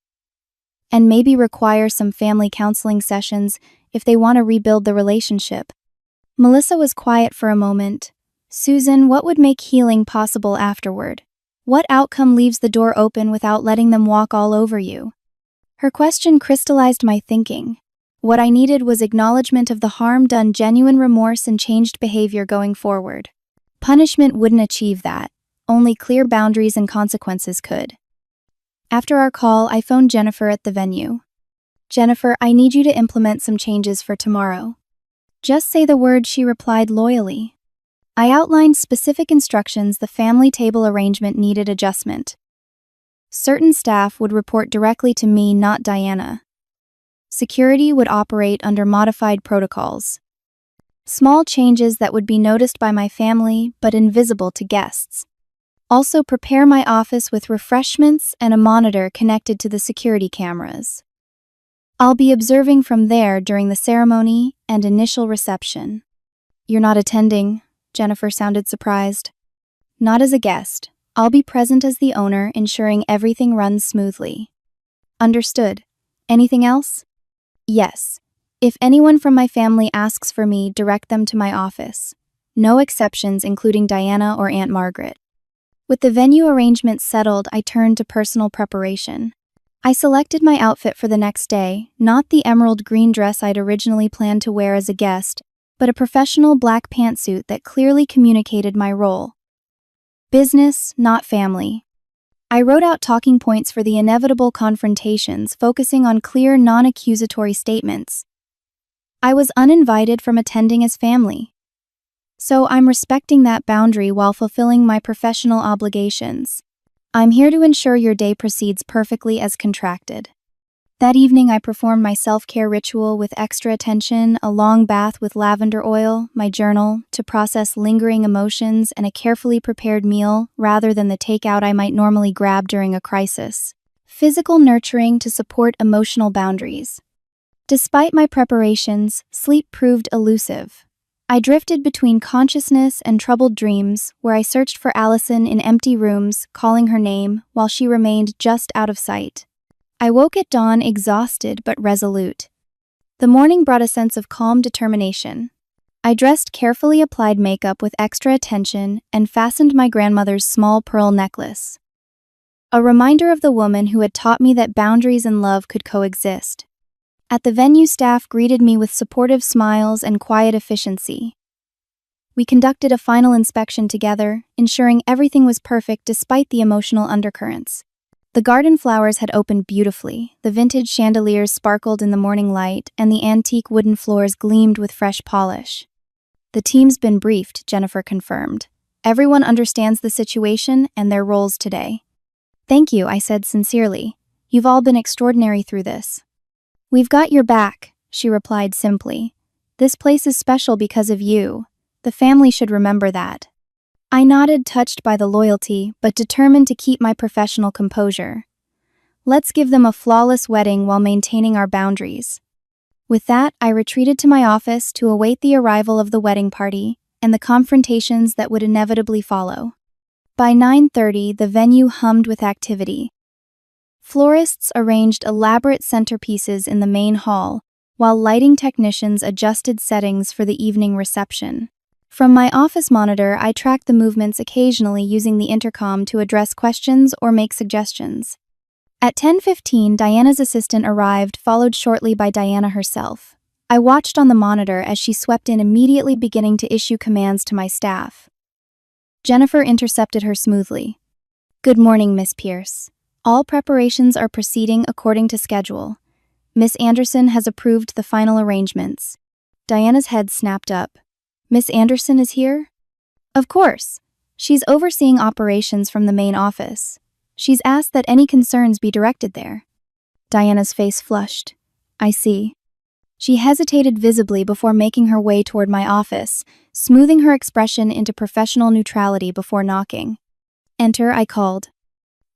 And maybe require some family counseling sessions if they want to rebuild the relationship. Melissa was quiet for a moment. Susan, what would make healing possible afterward? What outcome leaves the door open without letting them walk all over you? Her question crystallized my thinking. What I needed was acknowledgement of the harm done, genuine remorse, and changed behavior going forward. Punishment wouldn't achieve that. Only clear boundaries and consequences could. After our call, I phoned Jennifer at the venue. Jennifer, I need you to implement some changes for tomorrow. Just say the word, she replied loyally. I outlined specific instructions. The family table arrangement needed adjustment. Certain staff would report directly to me, not Diana. Security would operate under modified protocols. Small changes that would be noticed by my family but invisible to guests. Also, prepare my office with refreshments and a monitor connected to the security cameras. I'll be observing from there during the ceremony and initial reception. You're not attending? Jennifer sounded surprised. Not as a guest. I'll be present as the owner, ensuring everything runs smoothly. Understood. Anything else? Yes. If anyone from my family asks for me, direct them to my office. No exceptions, including Diana or Aunt Margaret. With the venue arrangement settled, I turned to personal preparation. I selected my outfit for the next day, not the emerald green dress I'd originally planned to wear as a guest, but a professional black pantsuit that clearly communicated my role. Business, not family. I wrote out talking points for the inevitable confrontations, focusing on clear, non-accusatory statements. I was uninvited from attending as family. So I'm respecting that boundary while fulfilling my professional obligations. I'm here to ensure your day proceeds perfectly as contracted. That evening, I performed my self-care ritual with extra attention, a long bath with lavender oil, my journal, to process lingering emotions, and a carefully prepared meal rather than the takeout I might normally grab during a crisis. Physical nurturing to support emotional boundaries. Despite my preparations, sleep proved elusive. I drifted between consciousness and troubled dreams, where I searched for Allison in empty rooms, calling her name, while she remained just out of sight. I woke at dawn exhausted but resolute. The morning brought a sense of calm determination. I dressed carefully, applied makeup with extra attention, and fastened my grandmother's small pearl necklace. A reminder of the woman who had taught me that boundaries and love could coexist. At the venue, staff greeted me with supportive smiles and quiet efficiency. We conducted a final inspection together, ensuring everything was perfect despite the emotional undercurrents. The garden flowers had opened beautifully, the vintage chandeliers sparkled in the morning light, and the antique wooden floors gleamed with fresh polish. The team's been briefed, Jennifer confirmed. Everyone understands the situation and their roles today. Thank you, I said sincerely. You've all been extraordinary through this. We've got your back, she replied simply. This place is special because of you. The family should remember that. I nodded, touched by the loyalty, but determined to keep my professional composure. Let's give them a flawless wedding while maintaining our boundaries. With that, I retreated to my office to await the arrival of the wedding party and the confrontations that would inevitably follow. By 9:30, the venue hummed with activity. Florists arranged elaborate centerpieces in the main hall, while lighting technicians adjusted settings for the evening reception. From my office monitor, I tracked the movements occasionally using the intercom to address questions or make suggestions. At 10:15, Diana's assistant arrived, followed shortly by Diana herself. I watched on the monitor as she swept in, immediately beginning to issue commands to my staff. Jennifer intercepted her smoothly. Good morning, Miss Pierce. All preparations are proceeding according to schedule. Miss Anderson has approved the final arrangements. Diana's head snapped up. Miss Anderson is here? Of course. She's overseeing operations from the main office. She's asked that any concerns be directed there. Diana's face flushed. I see. She hesitated visibly before making her way toward my office, smoothing her expression into professional neutrality before knocking. Enter, I called.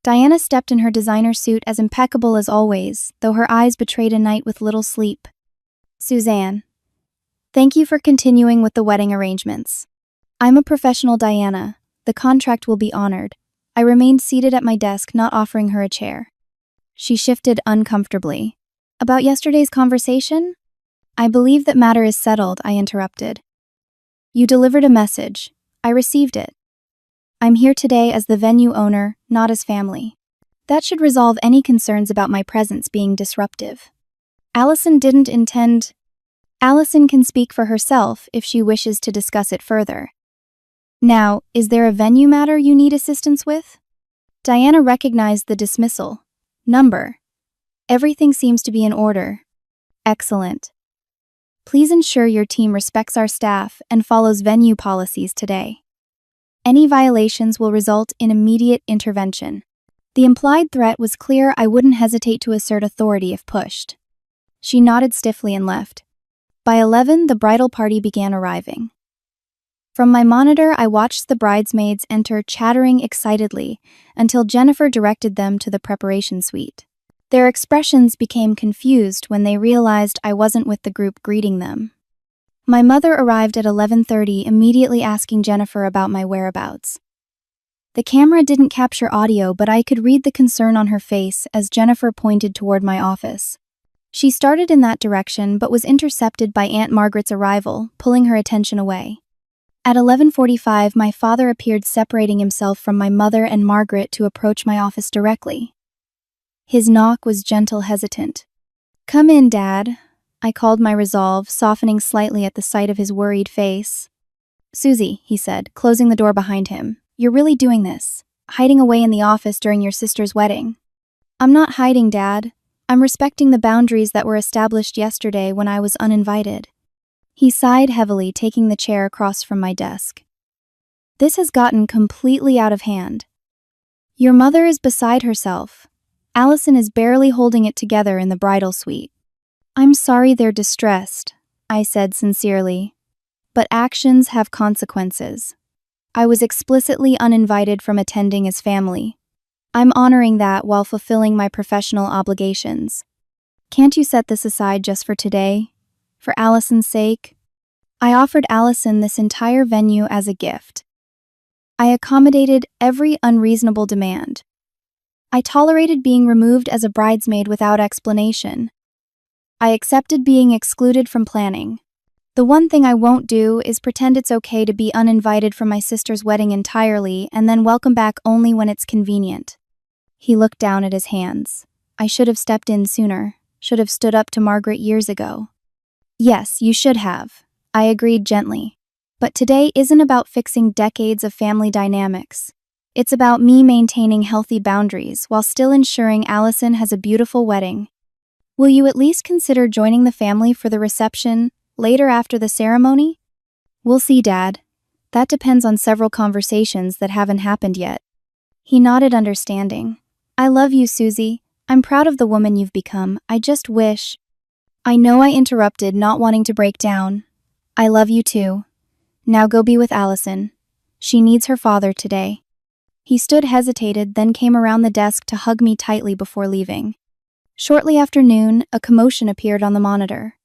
Diana stepped in her designer suit, as impeccable as always, though her eyes betrayed a night with little sleep. Suzanne. Thank you for continuing with the wedding arrangements. I'm a professional, Diana. The contract will be honored. I remained seated at my desk, not offering her a chair. She shifted uncomfortably. About yesterday's conversation? I believe that matter is settled, I interrupted. You delivered a message. I received it. I'm here today as the venue owner, not as family. That should resolve any concerns about my presence being disruptive. Allison didn't intend... Allison can speak for herself if she wishes to discuss it further. Now, is there a venue matter you need assistance with? Diana recognized the dismissal. Number. Everything seems to be in order. Excellent. Please ensure your team respects our staff and follows venue policies today. Any violations will result in immediate intervention. The implied threat was clear. I wouldn't hesitate to assert authority if pushed. She nodded stiffly and left. By 11, the bridal party began arriving. From my monitor, I watched the bridesmaids enter, chattering excitedly, until Jennifer directed them to the preparation suite. Their expressions became confused when they realized I wasn't with the group greeting them. My mother arrived at 11:30, immediately asking Jennifer about my whereabouts. The camera didn't capture audio, but I could read the concern on her face as Jennifer pointed toward my office. She started in that direction, but was intercepted by Aunt Margaret's arrival, pulling her attention away. At 11:45, my father appeared, separating himself from my mother and Margaret to approach my office directly. His knock was gentle, hesitant. Come in, Dad, I called, my resolve softening slightly at the sight of his worried face. Susie, he said, closing the door behind him, you're really doing this, hiding away in the office during your sister's wedding. I'm not hiding, Dad. I'm respecting the boundaries that were established yesterday when I was uninvited. He sighed heavily, taking the chair across from my desk. This has gotten completely out of hand. Your mother is beside herself. Allison is barely holding it together in the bridal suite. I'm sorry they're distressed, I said sincerely. But actions have consequences. I was explicitly uninvited from attending as family. I'm honoring that while fulfilling my professional obligations. Can't you set this aside just for today? For Allison's sake? I offered Allison this entire venue as a gift. I accommodated every unreasonable demand. I tolerated being removed as a bridesmaid without explanation. I accepted being excluded from planning. The one thing I won't do is pretend it's okay to be uninvited from my sister's wedding entirely and then welcome back only when it's convenient. He looked down at his hands. I should have stepped in sooner, should have stood up to Margaret years ago. Yes, you should have, I agreed gently. But today isn't about fixing decades of family dynamics. It's about me maintaining healthy boundaries while still ensuring Allison has a beautiful wedding. Will you at least consider joining the family for the reception later after the ceremony? We'll see, Dad. That depends on several conversations that haven't happened yet. He nodded, understanding. I love you, Susie. I'm proud of the woman you've become. I just wish. I know I interrupted, not wanting to break down. I love you too. Now go be with Allison. She needs her father today. He stood hesitated, then came around the desk to hug me tightly before leaving. Shortly after noon, a commotion appeared on the monitor.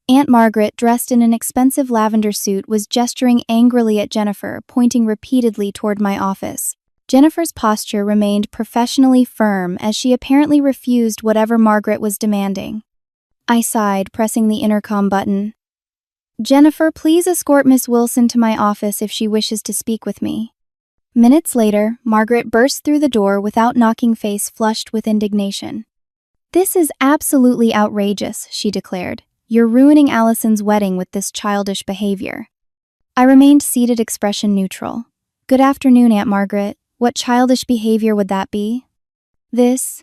Aunt Margaret, dressed in an expensive lavender suit, was gesturing angrily at Jennifer, pointing repeatedly toward my office. Jennifer's posture remained professionally firm as she apparently refused whatever Margaret was demanding. I sighed, pressing the intercom button. Jennifer, please escort Miss Wilson to my office if she wishes to speak with me. Minutes later, Margaret burst through the door without knocking, face flushed with indignation. This is absolutely outrageous, she declared. You're ruining Allison's wedding with this childish behavior. I remained seated, expression neutral. Good afternoon, Aunt Margaret. What childish behavior would that be? This,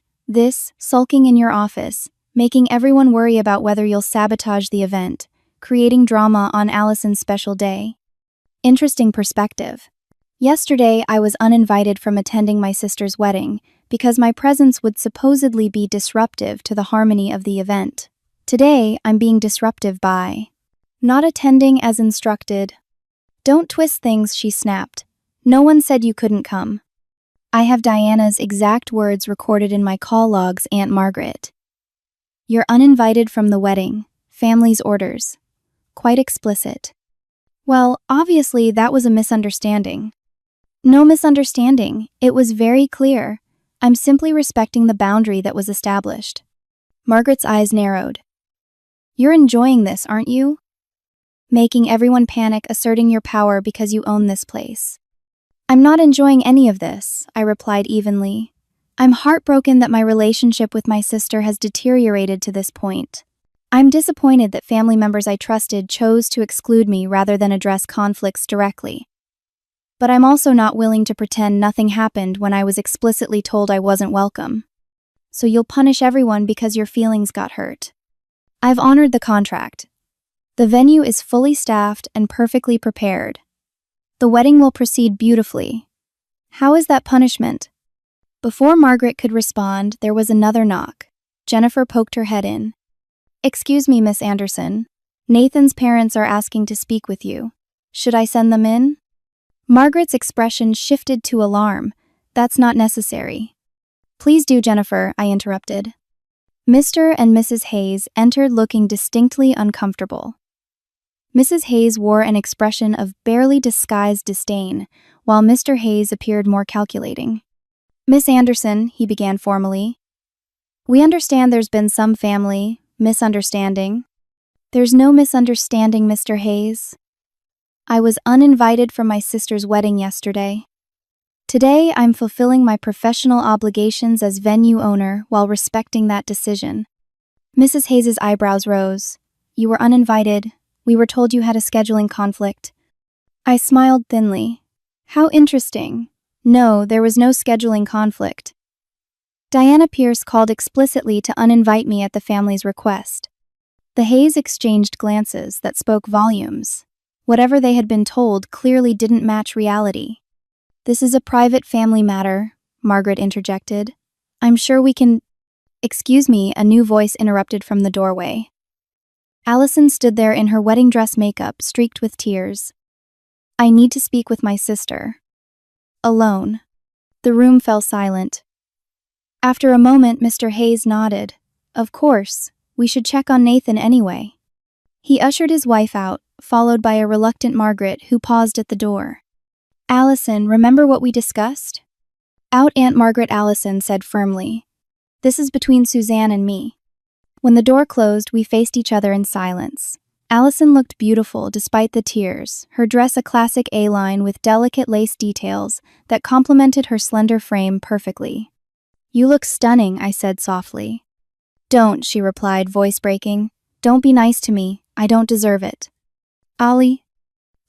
sulking in your office, making everyone worry about whether you'll sabotage the event, creating drama on Allison's special day. Interesting perspective. Yesterday, I was uninvited from attending my sister's wedding because my presence would supposedly be disruptive to the harmony of the event. Today, I'm being disruptive by not attending as instructed. Don't twist things, she snapped. No one said you couldn't come. I have Diana's exact words recorded in my call logs, Aunt Margaret. You're uninvited from the wedding. Family's orders. Quite explicit. Well, obviously that was a misunderstanding. No misunderstanding. It was very clear. I'm simply respecting the boundary that was established. Margaret's eyes narrowed. You're enjoying this, aren't you? Making everyone panic, asserting your power because you own this place. I'm not enjoying any of this, I replied evenly. I'm heartbroken that my relationship with my sister has deteriorated to this point. I'm disappointed that family members I trusted chose to exclude me rather than address conflicts directly. But I'm also not willing to pretend nothing happened when I was explicitly told I wasn't welcome. So you'll punish everyone because your feelings got hurt. I've honored the contract. The venue is fully staffed and perfectly prepared. The wedding will proceed beautifully. How is that punishment? Before Margaret could respond, there was another knock. Jennifer poked her head in. Excuse me, Miss Anderson. Nathan's parents are asking to speak with you. Should I send them in? Margaret's expression shifted to alarm. That's not necessary. Please do, Jennifer, I interrupted. Mr. and Mrs. Hayes entered looking distinctly uncomfortable. Mrs. Hayes wore an expression of barely disguised disdain, while Mr. Hayes appeared more calculating. Miss Anderson, he began formally. We understand there's been some family misunderstanding. There's no misunderstanding, Mr. Hayes. I was uninvited from my sister's wedding yesterday. Today, I'm fulfilling my professional obligations as venue owner while respecting that decision. Mrs. Hayes's eyebrows rose. You were uninvited. We were told you had a scheduling conflict. I smiled thinly. How interesting. No, there was no scheduling conflict. Diana Pierce called explicitly to uninvite me at the family's request. The Hayes exchanged glances that spoke volumes. Whatever they had been told clearly didn't match reality. This is a private family matter, Margaret interjected. I'm sure we can— Excuse me, a new voice interrupted from the doorway. Allison stood there in her wedding dress, makeup streaked with tears. I need to speak with my sister. Alone. The room fell silent. After a moment, Mr. Hayes nodded. Of course, we should check on Nathan anyway. He ushered his wife out, followed by a reluctant Margaret who paused at the door. Allison, remember what we discussed? Out, Aunt Margaret, Allison said firmly. This is between Suzanne and me. When the door closed, we faced each other in silence. Allison looked beautiful despite the tears, her dress a classic A-line with delicate lace details that complemented her slender frame perfectly. You look stunning, I said softly. Don't, she replied, voice breaking. Don't be nice to me, I don't deserve it. Ollie,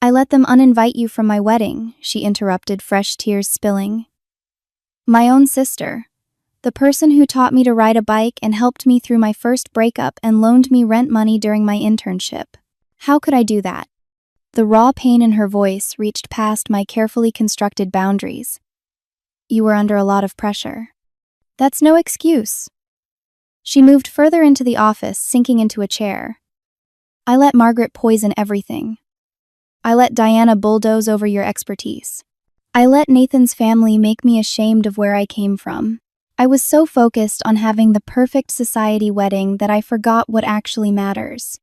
I let them uninvite you from my wedding, she interrupted, fresh tears spilling. My own sister. The person who taught me to ride a bike and helped me through my first breakup and loaned me rent money during my internship. How could I do that? The raw pain in her voice reached past my carefully constructed boundaries. You were under a lot of pressure. That's no excuse. She moved further into the office, sinking into a chair. I let Margaret poison everything. I let Diana bulldoze over your expertise. I let Nathan's family make me ashamed of where I came from. I was so focused on having the perfect society wedding that I forgot what actually matters.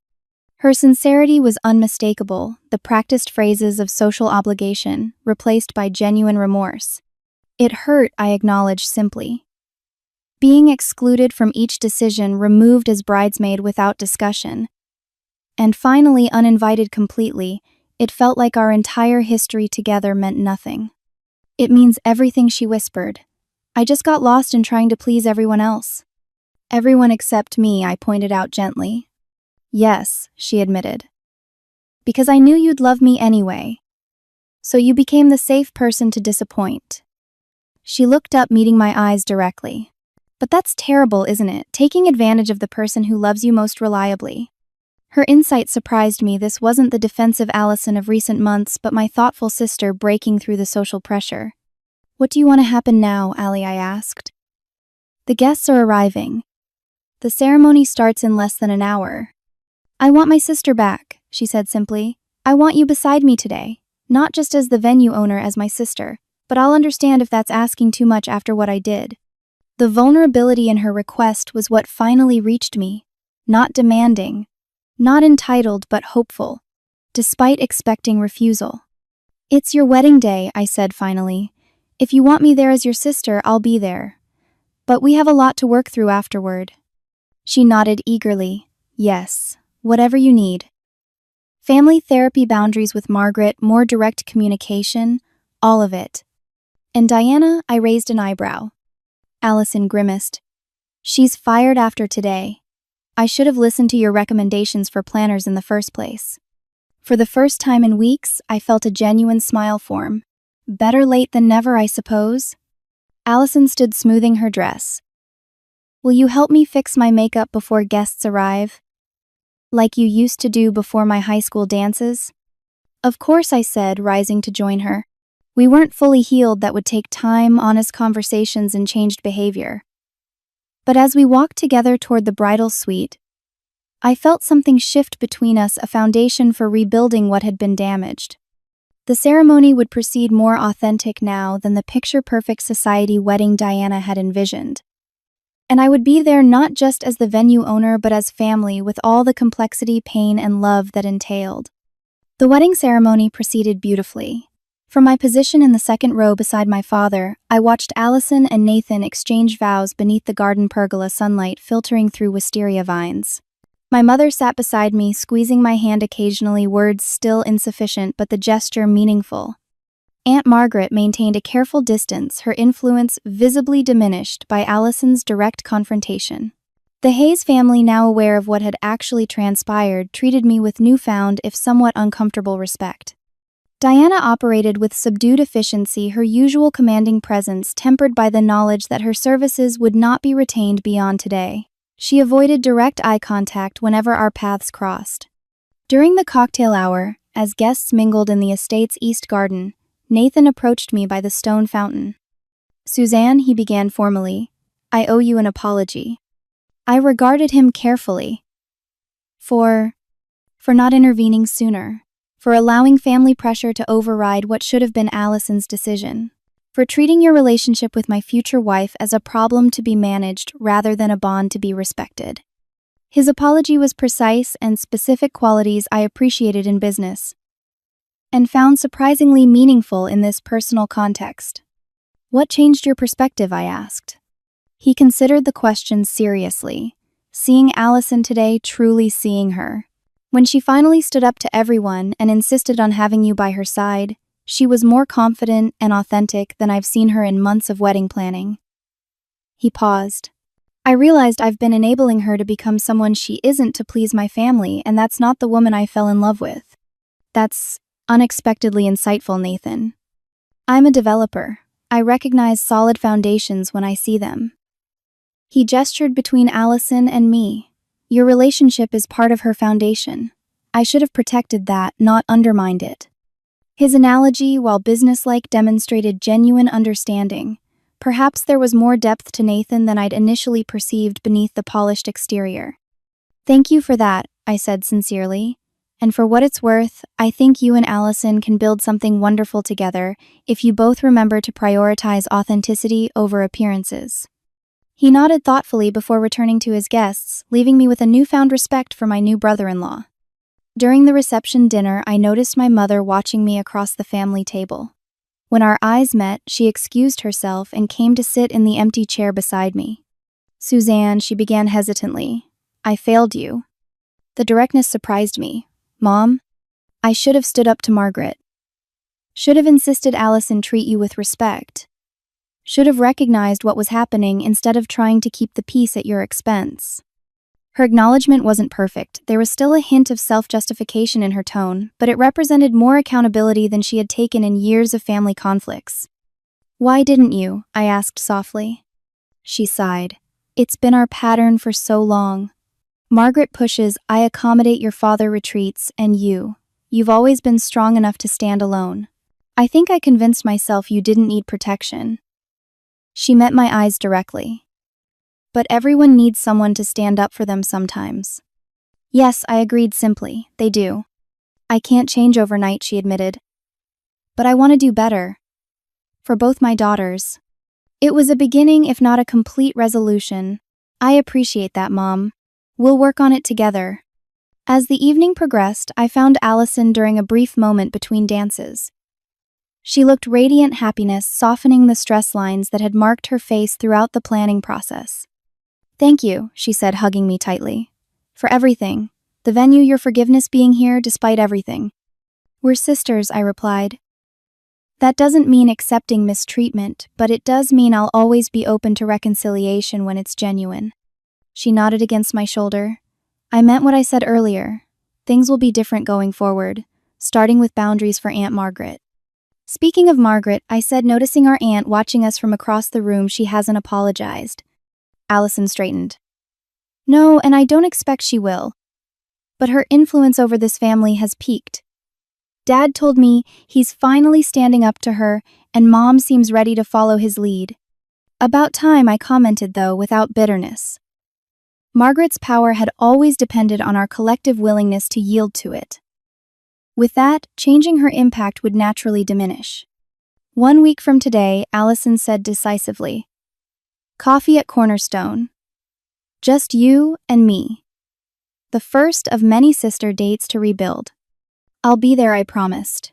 Her sincerity was unmistakable, the practiced phrases of social obligation replaced by genuine remorse. It hurt, I acknowledged simply. Being excluded from each decision, removed as bridesmaid without discussion, and finally uninvited completely, it felt like our entire history together meant nothing. It means everything, she whispered. I just got lost in trying to please everyone else. Everyone except me, I pointed out gently. Yes, she admitted. Because I knew you'd love me anyway. So you became the safe person to disappoint. She looked up, meeting my eyes directly. But that's terrible, isn't it? Taking advantage of the person who loves you most reliably. Her insight surprised me. This wasn't the defensive Allison of recent months, but my thoughtful sister breaking through the social pressure. What do you want to happen now, Allie? I asked. The guests are arriving. The ceremony starts in less than an hour. I want my sister back, she said simply. I want you beside me today, not just as the venue owner, as my sister, but I'll understand if that's asking too much after what I did. The vulnerability in her request was what finally reached me. Not demanding, not entitled, but hopeful, despite expecting refusal. It's your wedding day, I said finally. If you want me there as your sister, I'll be there. But we have a lot to work through afterward. She nodded eagerly. Yes, whatever you need. Family therapy, boundaries with Margaret, more direct communication, all of it. And Diana? I raised an eyebrow. Allison grimaced. She's fired after today. I should have listened to your recommendations for planners in the first place. For the first time in weeks, I felt a genuine smile form. Better late than never, I suppose. Allison stood smoothing her dress. Will you help me fix my makeup before guests arrive? Like you used to do before my high school dances? Of course, I said, rising to join her. We weren't fully healed. That would take time, honest conversations, and changed behavior. But as we walked together toward the bridal suite, I felt something shift between us, a foundation for rebuilding what had been damaged. The ceremony would proceed more authentic now than the picture-perfect society wedding Diana had envisioned. And I would be there not just as the venue owner, but as family, with all the complexity, pain, and love that entailed. The wedding ceremony proceeded beautifully. From my position in the second row beside my father, I watched Allison and Nathan exchange vows beneath the garden pergola, sunlight filtering through wisteria vines. My mother sat beside me, squeezing my hand occasionally, words still insufficient but the gesture meaningful. Aunt Margaret maintained a careful distance, her influence visibly diminished by Allison's direct confrontation. The Hayes family, now aware of what had actually transpired, treated me with newfound, if somewhat uncomfortable, respect. Diana operated with subdued efficiency, her usual commanding presence tempered by the knowledge that her services would not be retained beyond today. She avoided direct eye contact whenever our paths crossed. During the cocktail hour, as guests mingled in the estate's east garden, Nathan approached me by the stone fountain. Suzanne, he began formally, I owe you an apology. I regarded him carefully. For not intervening sooner. For allowing family pressure to override what should have been Allison's decision. For treating your relationship with my future wife as a problem to be managed rather than a bond to be respected. His apology was precise and specific, qualities I appreciated in business, and found surprisingly meaningful in this personal context. What changed your perspective? I asked. He considered the question seriously, seeing Allison today, truly seeing her. When she finally stood up to everyone and insisted on having you by her side, she was more confident and authentic than I've seen her in months of wedding planning. He paused. I realized I've been enabling her to become someone she isn't to please my family, and that's not the woman I fell in love with. That's unexpectedly insightful, Nathan. I'm a developer. I recognize solid foundations when I see them. He gestured between Allison and me. Your relationship is part of her foundation. I should have protected that, not undermined it. His analogy, while businesslike, demonstrated genuine understanding, Perhaps there was more depth to Nathan than I'd initially perceived beneath the polished exterior. "Thank you for that," I said sincerely. "And for what it's worth, I think you and Allison can build something wonderful together if you both remember to prioritize authenticity over appearances." He nodded thoughtfully before returning to his guests, leaving me with a newfound respect for my new brother-in-law. During the reception dinner, I noticed my mother watching me across the family table. When our eyes met, she excused herself and came to sit in the empty chair beside me. "Suzanne," she began hesitantly, "I failed you." The directness surprised me. "Mom, I should have stood up to Margaret. Should have insisted Allison treat you with respect. Should have recognized what was happening instead of trying to keep the peace at your expense." Her acknowledgement wasn't perfect. There was still a hint of self-justification in her tone, but it represented more accountability than she had taken in years of family conflicts. "Why didn't you?" I asked softly. She sighed. "It's been our pattern for so long. Margaret pushes, I accommodate, your father retreats, and you've always been strong enough to stand alone. I think I convinced myself you didn't need protection." She met my eyes directly. "But everyone needs someone to stand up for them sometimes." "Yes," I agreed simply, "they do. I can't change overnight," she admitted. "But I want to do better. For both my daughters." It was a beginning, if not a complete resolution. "I appreciate that, Mom. We'll work on it together." As the evening progressed, I found Allison during a brief moment between dances. She looked radiant happiness, softening the stress lines that had marked her face throughout the planning process. "Thank you," she said, hugging me tightly. "For everything. The venue, your forgiveness, being here despite everything." "We're sisters," I replied. "That doesn't mean accepting mistreatment, but it does mean I'll always be open to reconciliation when it's genuine." She nodded against my shoulder. "I meant what I said earlier. Things will be different going forward, starting with boundaries for Aunt Margaret." "Speaking of Margaret," I said, noticing our aunt watching us from across the room, "she hasn't apologized." Allison straightened. "No, and I don't expect she will. But her influence over this family has peaked. Dad told me he's finally standing up to her, and Mom seems ready to follow his lead." "About time," I commented, though, without bitterness. Margaret's power had always depended on our collective willingness to yield to it. With that, changing her impact would naturally diminish. "1 week from today," Allison said decisively. "Coffee at Cornerstone. Just you and me. The first of many sister dates to rebuild. I'll be there," I promised.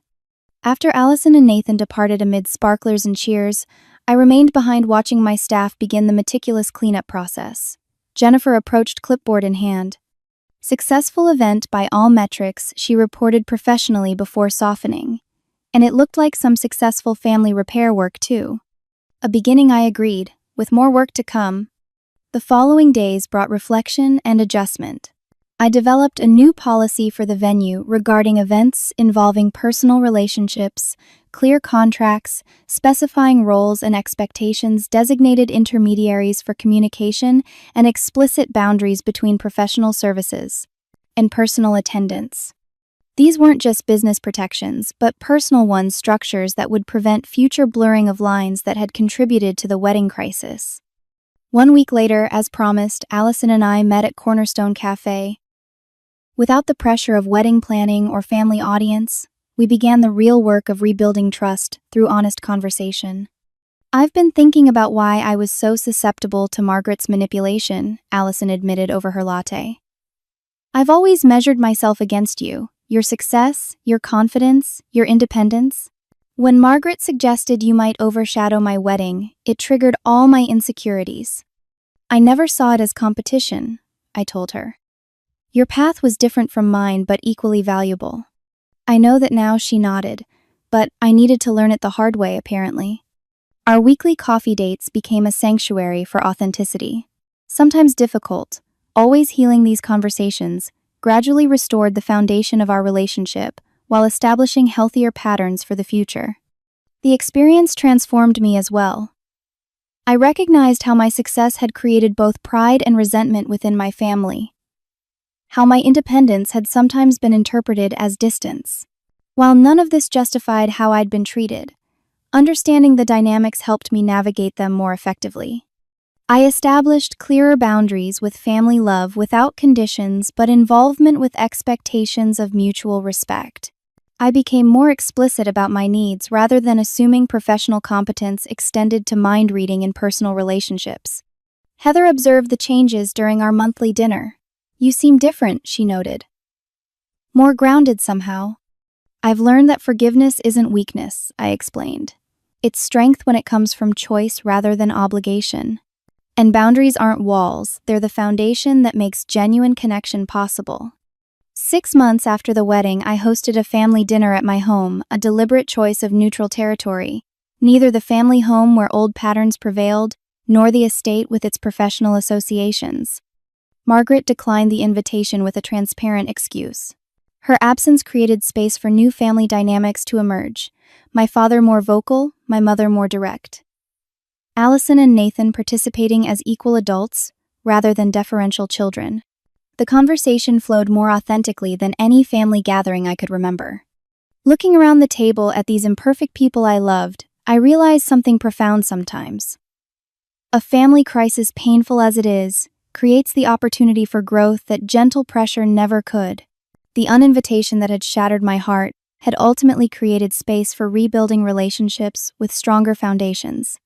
After Allison and Nathan departed amid sparklers and cheers, I remained behind watching my staff begin the meticulous cleanup process. Jennifer approached, clipboard in hand. "Successful event by all metrics," she reported professionally before softening. "And it looked like some successful family repair work, too." A beginning, I agreed, with more work to come. The following days brought reflection and adjustment. I developed a new policy for the venue regarding events involving personal relationships, clear contracts, specifying roles and expectations, designated intermediaries for communication, and explicit boundaries between professional services and personal attendance. These weren't just business protections, but personal ones, structures that would prevent future blurring of lines that had contributed to the wedding crisis. 1 week later, as promised, Allison and I met at Cornerstone Cafe. Without the pressure of wedding planning or family audience, we began the real work of rebuilding trust through honest conversation. "I've been thinking about why I was so susceptible to Margaret's manipulation," Allison admitted over her latte. "I've always measured myself against you, your success, your confidence, your independence. When Margaret suggested you might overshadow my wedding, it triggered all my insecurities. I never saw it as competition," I told her. "Your path was different from mine, but equally valuable." I know that now, she nodded, but I needed to learn it the hard way, apparently. Our weekly coffee dates became a sanctuary for authenticity. Sometimes difficult, always healing, these conversations gradually restored the foundation of our relationship while establishing healthier patterns for the future. The experience transformed me as well. I recognized how my success had created both pride and resentment within my family. How my independence had sometimes been interpreted as distance. While none of this justified how I'd been treated, Understanding the dynamics helped me navigate them more effectively. I established clearer boundaries with family love without conditions but involvement with expectations of mutual respect. I became more explicit about my needs rather than assuming professional competence extended to mind reading in personal relationships. Heather observed the changes during our monthly dinner. "You seem different," she noted. "More grounded somehow." "I've learned that forgiveness isn't weakness," I explained. "It's strength when it comes from choice rather than obligation. And boundaries aren't walls, they're the foundation that makes genuine connection possible." 6 months after the wedding, I hosted a family dinner at my home, a deliberate choice of neutral territory. Neither the family home where old patterns prevailed, nor the estate with its professional associations. Margaret declined the invitation with a transparent excuse. Her absence created space for new family dynamics to emerge, my father more vocal, my mother more direct. Allison and Nathan participating as equal adults, rather than deferential children. The conversation flowed more authentically than any family gathering I could remember. Looking around the table at these imperfect people I loved, I realized something profound sometimes. A family crisis, painful as it is, creates the opportunity for growth that gentle pressure never could. The uninvitation that had shattered my heart had ultimately created space for rebuilding relationships with stronger foundations.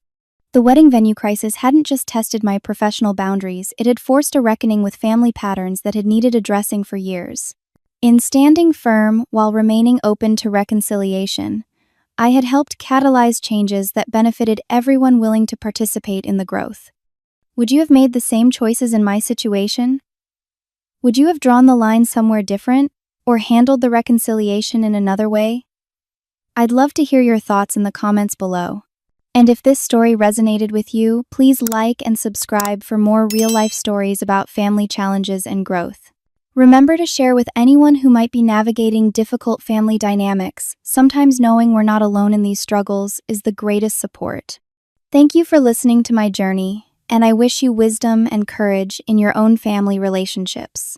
The wedding venue crisis hadn't just tested my professional boundaries, it had forced a reckoning with family patterns that had needed addressing for years. In standing firm while remaining open to reconciliation, I had helped catalyze changes that benefited everyone willing to participate in the growth. Would you have made the same choices in my situation? Would you have drawn the line somewhere different, or handled the reconciliation in another way? I'd love to hear your thoughts in the comments below. And if this story resonated with you, please like and subscribe for more real-life stories about family challenges and growth. Remember to share with anyone who might be navigating difficult family dynamics. Sometimes knowing we're not alone in these struggles is the greatest support. Thank you for listening to my journey, and I wish you wisdom and courage in your own family relationships.